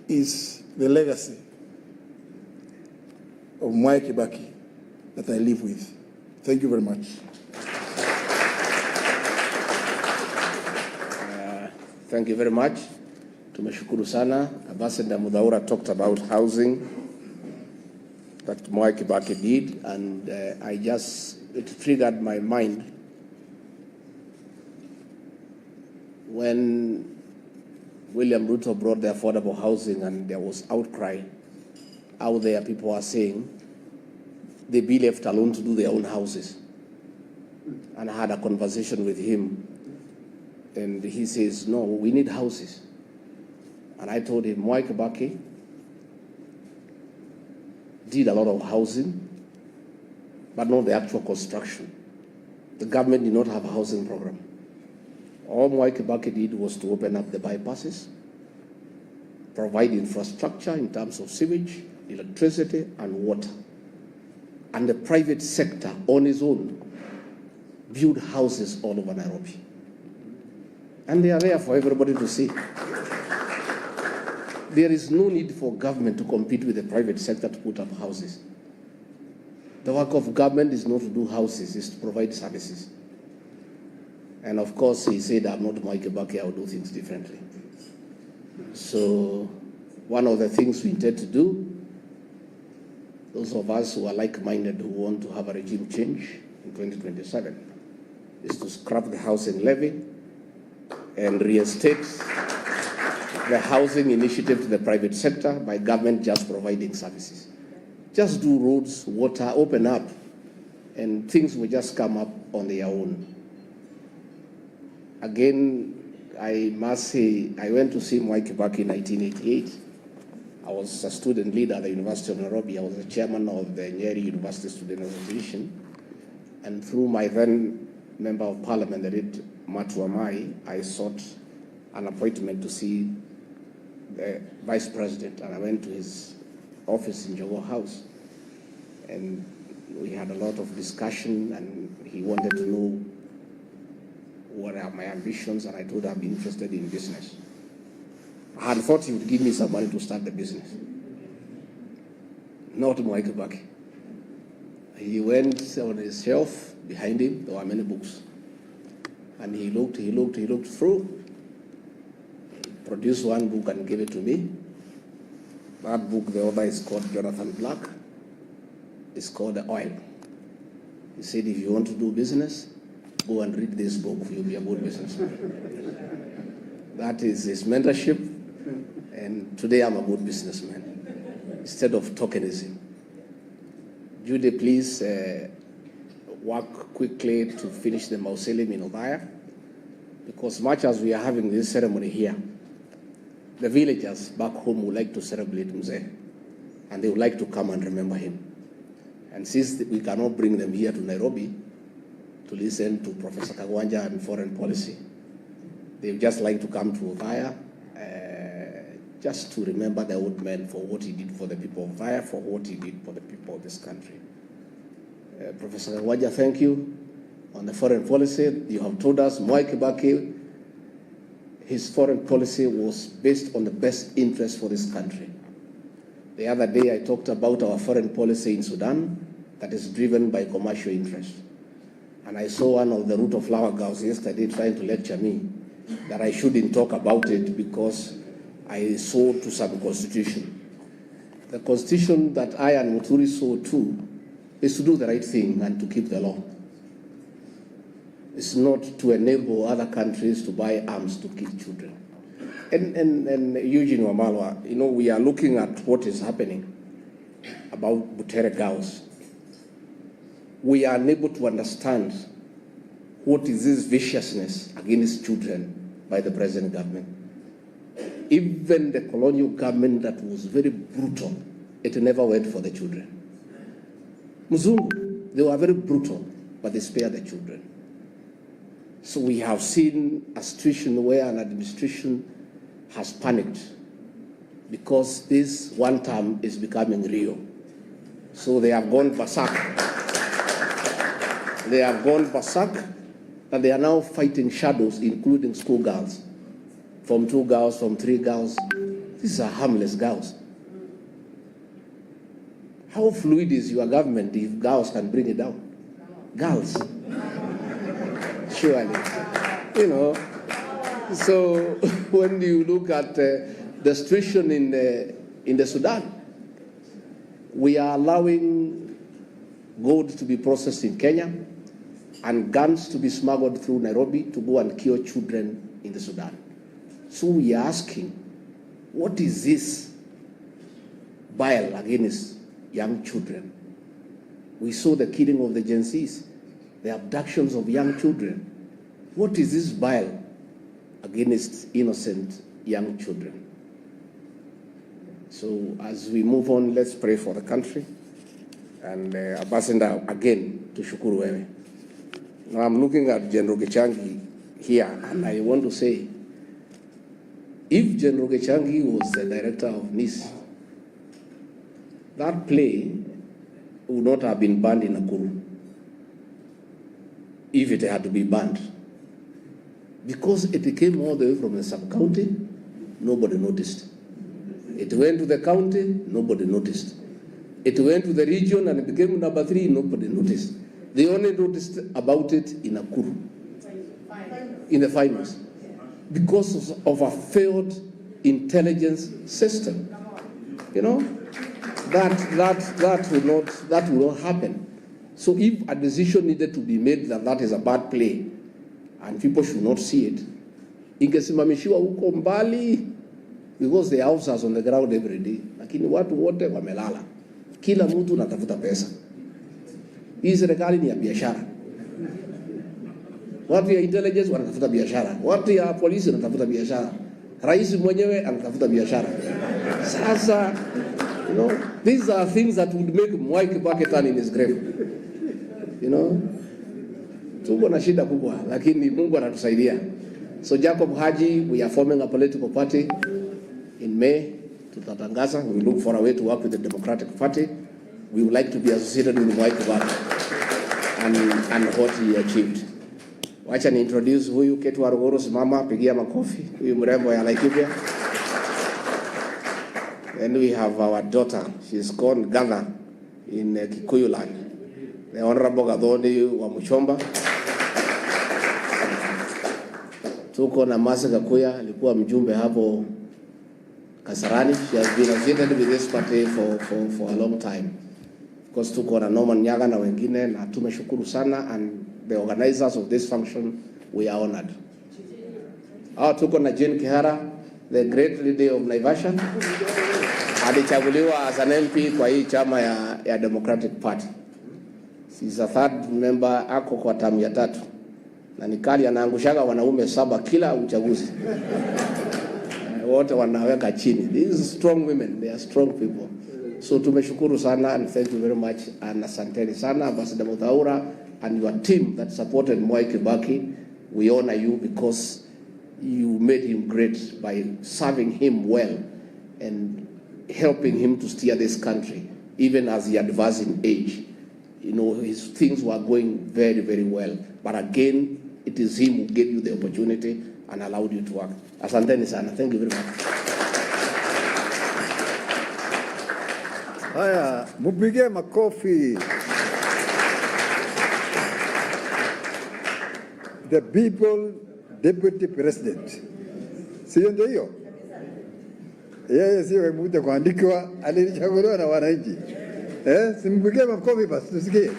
is the legacy of Mwai Kibaki that I live with. Thank you very much. Thank you very much. Tumeshukuru sana. Ambassador Mudhaura talked about housing that Mwai Kibaki did, and it triggered my mind when William Ruto brought the affordable housing and there was outcry out there. People are saying they be left alone to do their own houses. And I had a conversation with him, and he says, no, we need houses. And I told him, Mwai Kibaki did a lot of housing, but not the actual construction. The government did not have a housing program. All Mwai Kibaki did was to open up the bypasses, provide infrastructure in terms of sewage, electricity, and water. And the private sector, on its own, build houses all over Nairobi. And they are there for everybody to see. There is no need for government to compete with the private sector to put up houses. The work of government is not to do houses, it's to provide services. And of course, he said, I'm not Mwai Kibaki, I will do things differently. So one of the things we intend to do, those of us who are like-minded who want to have a regime change in 2027, is to scrap the housing levy and reinstate the housing initiative to the private sector by government just providing services. Just do roads, water, open up, and things will just come up on their own. Again, I must say, I went to see Mwai Kibaki in 1988. I was a student leader at the University of Nairobi. I was the chairman of the Nyeri University Student Association. And through my then member of parliament, the late Mwai, I sought an appointment to see the vice president. And I went to his office in Jogo House. And we had a lot of discussion, and he wanted to know what are my ambitions, and I told him I'm interested in business. I had thought he would give me some money to start the business. Not Mwai Kibaki. He went on his shelf behind him, there were many books. And he looked through, produced one book and gave it to me. That book, the author is called Jonathan Black. It's called The Oil. He said, if you want to do business, go and read this book, you'll be a good businessman. That is his mentorship, and today I'm a good businessman, instead of tokenism. Judy, please work quickly to finish the mausoleum in Othaya, because much as we are having this ceremony here, the villagers back home would like to celebrate Mzee, and they would like to come and remember him. And since we cannot bring them here to Nairobi to listen to Professor Kagwanja and foreign policy, they would just like to come to Othaya just to remember the old man for what he did for the people of Othaya, for what he did for the people of this country. Professor Kagwanja, thank you. On the foreign policy, you have told us Mwai Kibaki, his foreign policy was based on the best interest for this country. The other day I talked about our foreign policy in Sudan that is driven by commercial interest. And I saw one of the Root of Flower girls yesterday trying to lecture me that I shouldn't talk about it because I saw to some constitution. The constitution that I and Muturi saw to is to do the right thing and to keep the law. is not to enable other countries to buy arms to kill children. And Eugene Wamalwa, you know, we are looking at what is happening about Butere girls. We are unable to understand what is this viciousness against children by the present government. Even the colonial government that was very brutal, it never went for the children. Muzungu, they were very brutal, but they spared the children. So we have seen a situation where an administration has panicked because this one term is becoming real. So they have gone berserk. They have gone berserk, and they are now fighting shadows, including schoolgirls. From 2 girls, from 3 girls. These are harmless girls. How fluid is your government if girls can bring it down? Girls. Surely. You know. So when you look at the situation in the Sudan, we are allowing gold to be processed in Kenya and guns to be smuggled through Nairobi to go and kill children in the Sudan. So we are asking, what is this bile against young children? We saw the killing of the Gen Zs, the abductions of young children. What is this bile against innocent young children? So as we move on, let's pray for the country. And Ambassador, again, to shukuru wewe. Now I'm looking at General Gachagua here, and I want to say, if General Gachagua was the director of NIS, that play would not have been banned in Nakuru if it had to be banned. Because it came all the way from the sub-county, nobody noticed. It went to the county, nobody noticed. It went to the region and it became number 3, nobody noticed. They only noticed about it in Nakuru, in the finals, because of a failed intelligence system. You know, that will not happen. So if a decision needed to be made that is a bad play and people should not see it, ingesimamishiwa huko mbali, because the officers on the ground every day, lakini watu wote wamelala, kila mtu anatafuta pesa. Hii serikali ni ya biashara. Watu ya intelligence wanatafuta biashara, watu ya polisi wanatafuta biashara, rais mwenyewe anatafuta biashara. Sasa, you know, these are things that would make Mwai Kibaki turn in his grave. You know, tuko na shida kubwa, lakini Mungu anatusaidia. So Jacob Haji, we are forming a political party in May. Tutatangaza. We look for a way to work with the Democratic Party. We would like to be associated with Mwai Kibaki and what he achieved. Wacha ni introduce huyu Ketu Aruguru, simama, pigia makofi. Huyu mrembo ya Laikipia. Then we have our daughter. She's called Gather in Kikuyu land. The Honorable Gadhoni wa Muchomba. Tuko na Masi Gakuya, alikuwa mjumbe hapo Kasarani. She has been associated with this party for a long time. Of course, tuko na Norman Nyaga na wengine, na tumeshukuru sana, and the organizers of this function, we are honored. Tuko na Jane Kihara, the great lady of Naivasha. Alichaguliwa as an MP kwa hii chama ya Democratic Party. She's a third member, ako kwa tamu ya 3. Na nikali anaangushaga wanaume 7 kila uchaguzi. Wote wanaweka chini. These strong women, they are strong people. So tumeshukuru sana, and thank you very much, and asanteni sana Ambassador Muthaura and your team that supported Mwai Kibaki. We honor you because you made him great by serving him well and helping him to steer this country, even as he advanced in age. You know, his things were going very, very well. But again, it is him who gave you the opportunity and allowed you to work. Asanteni sana. Thank you very much. Haya, mupige makofi. The people deputy president. Sio ndio hiyo? Yeye sio mtu kuandikwa, alichaguliwa na wananchi. Simpige makofi basi tusikie.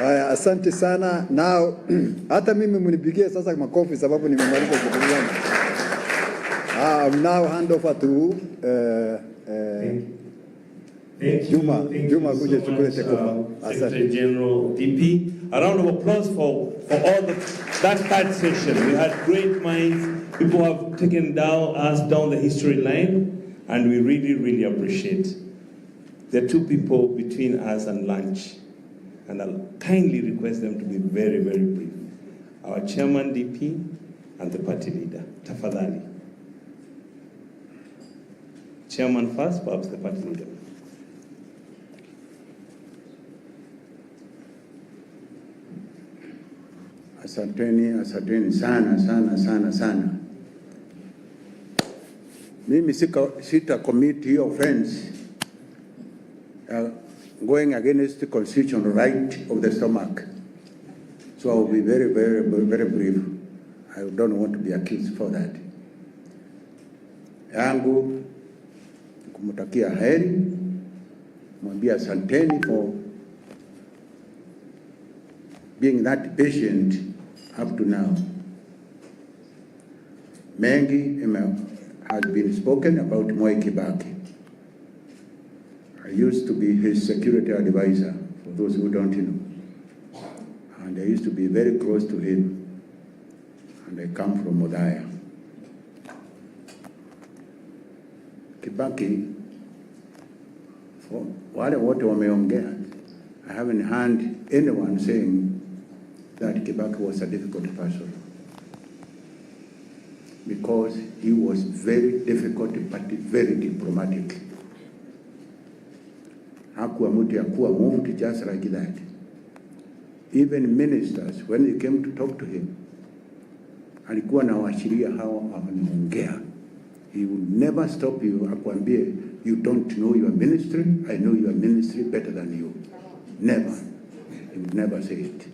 Asante sana. Now, hata mimi mnipigie sasa makofi sababu nimemaliza shughuli yangu. I'll now hand over to Juma kuja chukue takeover. Secretary General DP. A round of applause for all that third session. We had great minds. People have taken us down the history line, and we really, really appreciate. There are two people between us and lunch, and I'll kindly request them to be very, very brief. Our chairman DP and the party leader. Tafadhali. Chairman first, perhaps the party leader. Asanteni sana. Mimi sita commit your offense going against the constitutional right of the stomach. So I will be very, very, very brief. I don't want to be accused for that. Yangu kumutakia heri, mwambia asanteni for being that patient up to now. Mengi has been spoken about Mwai Kibaki. I used to be his security advisor, for those who don't know. And I used to be very close to him. And I come from Odaya. Kibaki, for wale wote wameongea, I haven't heard anyone saying that Kibaki was a difficult person, because he was very difficult but very diplomatic. Hakuwa mtu ya kuwa moved just like that. Even ministers, when they came to talk to him, alikuwa na washiria hawa wanaongea. He would never stop you akwambie, you don't know your ministry, I know your ministry better than you. Never. He would never say it.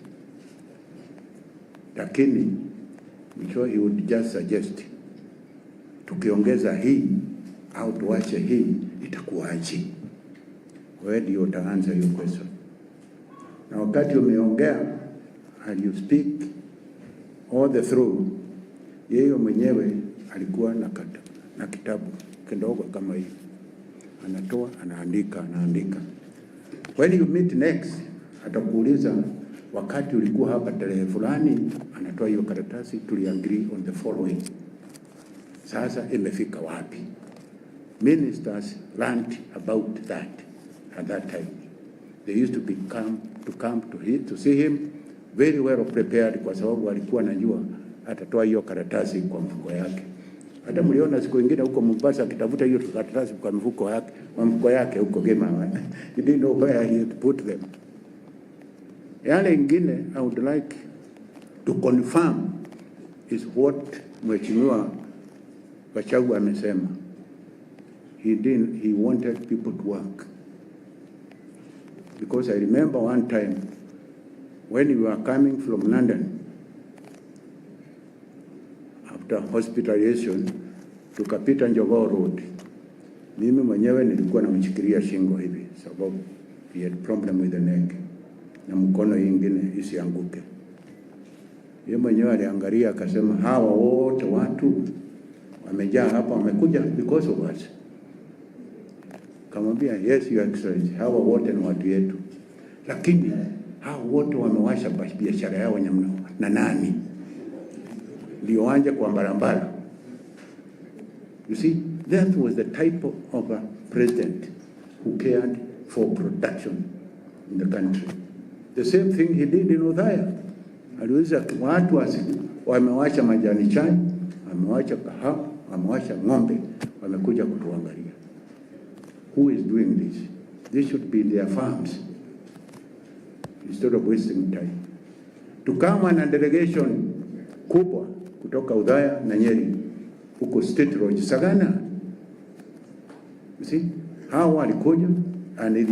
Lakini mwisho he would just suggest, tukiongeza hii au tuache hii itakuwaje? Where do you answer your question? Na wakati umeongea and you speak all the through, yeye mwenyewe alikuwa na kitabu kidogo kama hii, anatoa anaandika. When you meet next, atakuuliza wakati ulikuwa hapa tarehe fulani, anatoa hiyo karatasi, tuliagree on the following. Sasa imefika wapi? Ministers learned about that at that time. They used to come to see him very well prepared, kwa sababu alikuwa anajua atatoa hiyo karatasi kwa mfuko yake. Hata mliona siku nyingine huko Mombasa akitafuta hiyo karatasi kwa mfuko yake huko Gema. He didn't know where he had put them. Yale ingine I would like to confirm is what Mheshimiwa Gachagua amesema. He wanted people to work. Because I remember one time when we were coming from London after hospitalization, tukapita Njogoo Road. Mimi mwenyewe nilikuwa namshikilia shingo hivi sababu he had problem with the neck, na mkono ingine isianguke. Yeye mwenyewe aliangalia akasema, hawa wote watu wamejaa hapa wamekuja because of us. Kamwambia, yes your excellency, hawa wote ni watu yetu, lakini hawa wote wamewasha biashara yao nyamno na nani ndio wanje kwa barabara. You see, that was the type of a president who cared for production in the country. The same thing he did in Odaya. Aliweza watu wamewasha majani chai, wamewasha kahawa, wamewasha ng'ombe, wamekuja kutuangalia. Who is doing this? This should be in their farms instead of wasting time. Tukama na delegation kubwa kutoka Odaya na Nyeri huko State Road Sagana. You see, hawa walikuja and in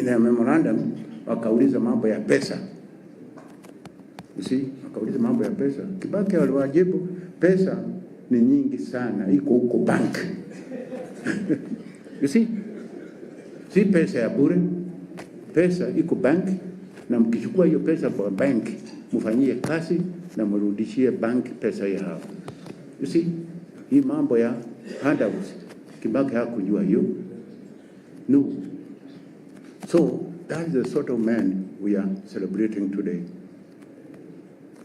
their memorandum wakauliza mambo ya pesa. You see, wakauliza mambo ya pesa. Kibaki waliwajibu, pesa ni nyingi sana, iko huko bank. You see, si pesa ya bure, pesa iko bank na mkichukua hiyo pesa kwa bank, mfanyie kazi na mrudishie bank pesa yao. You see, hii mambo ya handouts, Kibaki hakujua hiyo. No. So that is the sort of man we are celebrating today.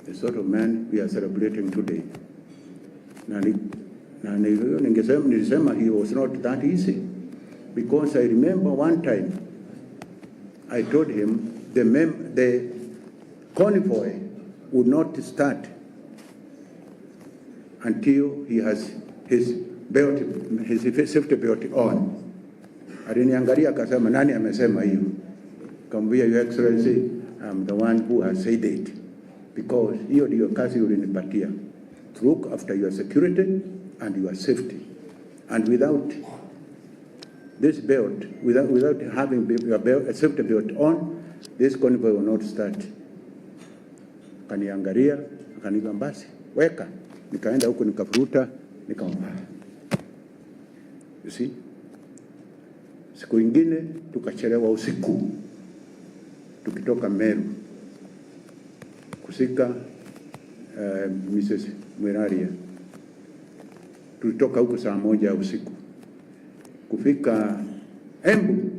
The sort of man we are celebrating today. Nilisema he was not that easy, because I remember one time I told him the convoy would not start until he has his belt, his safety belt on. Aliniangalia akasema, nani amesema hiyo? Kamwambia, Your Excellency, I'm the one who has said it, because hiyo ndio kazi ulinipatia, to look after your security and your safety. And without this belt, without having your belt, a safety belt on, this convoy will not start. Kaniangalia, akaniambia basi weka. Nikaenda huko nikafuruta, nikamwambia. You see? Siku ingine tukachelewa usiku, tukitoka Meru kusika Mrs. Mwiraria. Tulitoka huko saa 1 usiku kufika Embu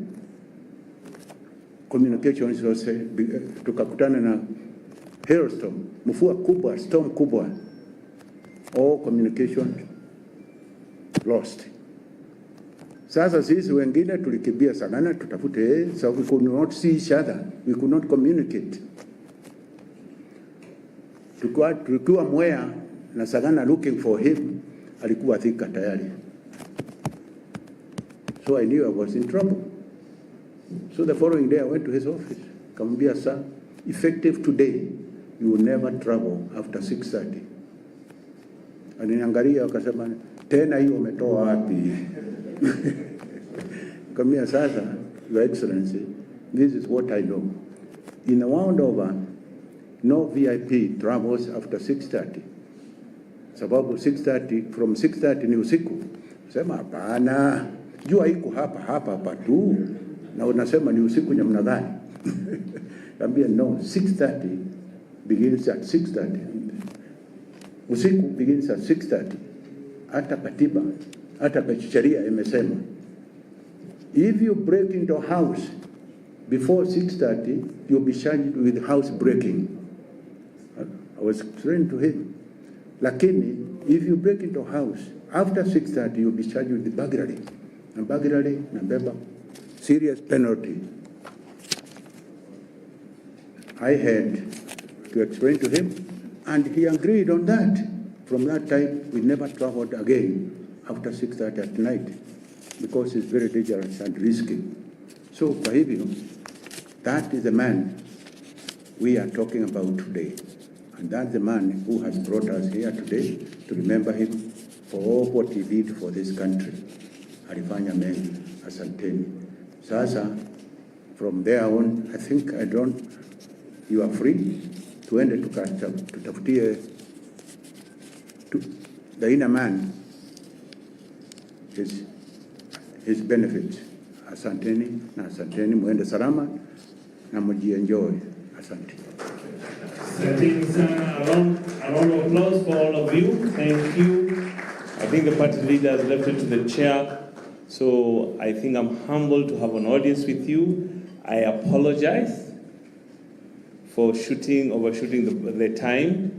communications zote, tukakutana na hailstorm, mvua kubwa, storm kubwa. All communication lost. Sasa sisi wengine tulikimbia sana tutafute, so we could not see each other, we could not communicate. Tulikuwa Mwai na Sagana looking for him, alikuwa Thika tayari. So I knew I was in trouble. So the following day I went to his office. Kamwambia, sir, effective today, you will never travel after 6:30. Aliniangalia akasema, tena hiyo umetoa wapi? Kamwambia, sasa, Your Excellency, this is what I know. In a roundover, no VIP travels after 6:30. Sababu 6:30, from 6:30 ni usiku. Sema hapana, jua iko hapa tu. Na unasema ni usiku namna gani? Kamwambia, no, 6:30 begins at 6:30. Usiku begins at 6:30. Hata katiba, hata sheria imesema, if you break into a house before 6:30, you'll be charged with house breaking. I was explaining to him. Lakini, if you break into a house after 6:30, you'll be charged with burglary. And burglary, nabeba, serious penalty. I had to explain to him, and he agreed on that. From that time, we never traveled again after 6:30 at night, because it's very dangerous and risky. So, kwa hivyo, that is the man we are talking about today. And that's the man who has brought us here today to remember him for all what he did for this country. Alifanya mengi, asanteni. Sasa, from there on, I think you are free. Tuende tutafutie the inner man, his benefits. Asanteni na asanteni, muende salama na mujienjoy. Asante. Asanteni sana. A round of applause for all of you. Thank you. I think the party leader has left it to the chair. So I think I'm humbled to have an audience with you. I apologize for overshooting the time,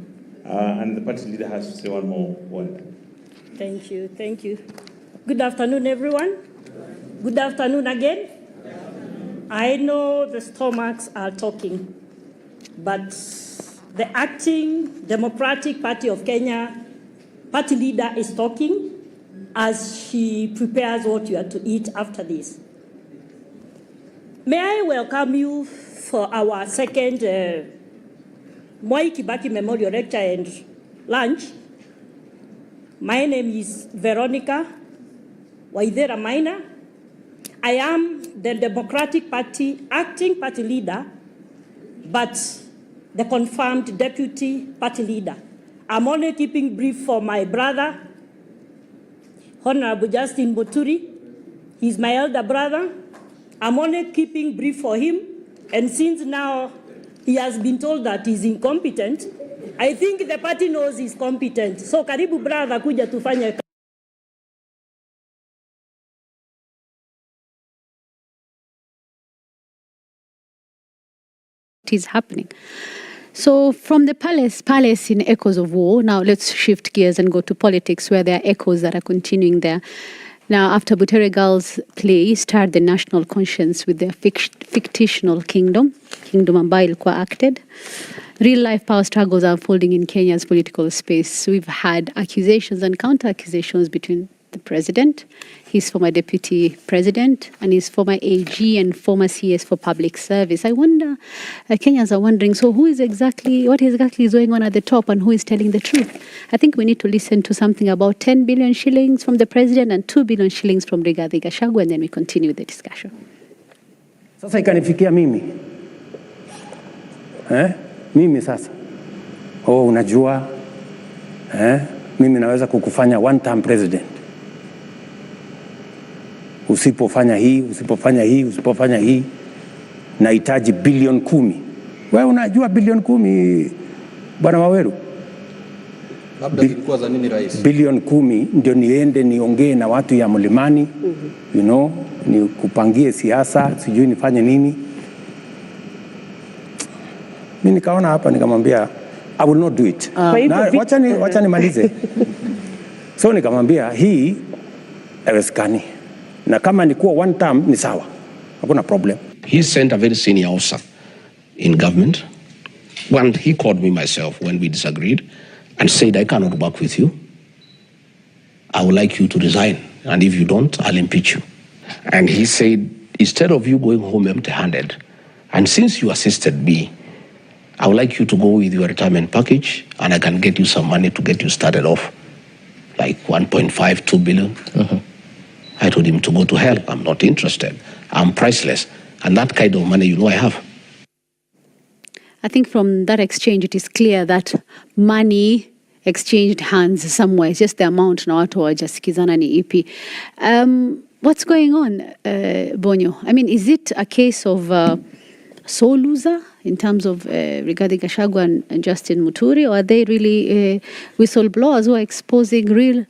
and the party leader has to say one more word. Thank you. Good afternoon, everyone. Good afternoon again. I know the stomachs are talking, but the acting Democratic Party of Kenya party leader is talking as she prepares what you are to eat after this. May I welcome you for our second Mwai Kibaki Memorial Lecture and Lunch. My name is Veronica Waithera Maina. I am the Democratic Party acting party leader, but the confirmed deputy party leader. I'm only keeping brief for my brother, Honorable Justin Muturi. He's my elder brother. I'm only keeping brief for him. And since now he has been told that he's incompetent. I think the party knows he's competent. So karibu brother, kuja tufanye. Is happening. So from the palace in echoes of war, now let's shift gears and go to politics, where there are echoes that are continuing there. Now, after Muturi Girls' play starred the national conscience with their fictional kingdom ambayo ilikuwa acted, real-life power struggles are unfolding in Kenya's political space. We've had accusations and counter-accusations between the president, his former deputy president, and his former AG and former CS for public service. I wonder, Kenyans are wondering, so what exactly is going on at the top and who is telling the truth? I think we need to listen to something about 10 billion shillings from the president and 2 billion shillings from Gachagua, and then we continue the discussion. Sasa ikanifikia mimi. Mimi sasa. Unajua, mimi naweza kukufanya one-term president. Usipofanya hii, nahitaji bilioni 10. Wewe unajua bilioni 10, Bwana Waweru? Labda zilikuwa za nini rais? Bilioni 10 ndio niende niongee na watu ya mlimani, you know, ni kupangie siasa, sijui nifanye nini. Mimi nikaona hapa nikamwambia I will not do it. Wacha nimalize. So nikamwambia hii haiwezekani. Na kama ni kuwa one term ni sawa. Hakuna problem. He sent a very senior officer in government. When he called me myself when we disagreed and said, I cannot work with you. I would like you to resign. And if you don't, I'll impeach you. And he said, instead of you going home empty-handed, and since you assisted me, I would like you to go with your retirement package and I can get you some money to get you started off. Like 1.5, 2 billion. I told him to go to hell. I'm not interested. I'm priceless. And that kind of money, you know, I have. I think from that exchange, it is clear that money exchanged hands somewhere. It's just the amount na watu hawajasikizana ni ipi. What's going on, Bonyo? I mean, is it a case of sole loser in terms of regarding Gachagua and Justin Muturi, or are they really whistleblowers who are exposing real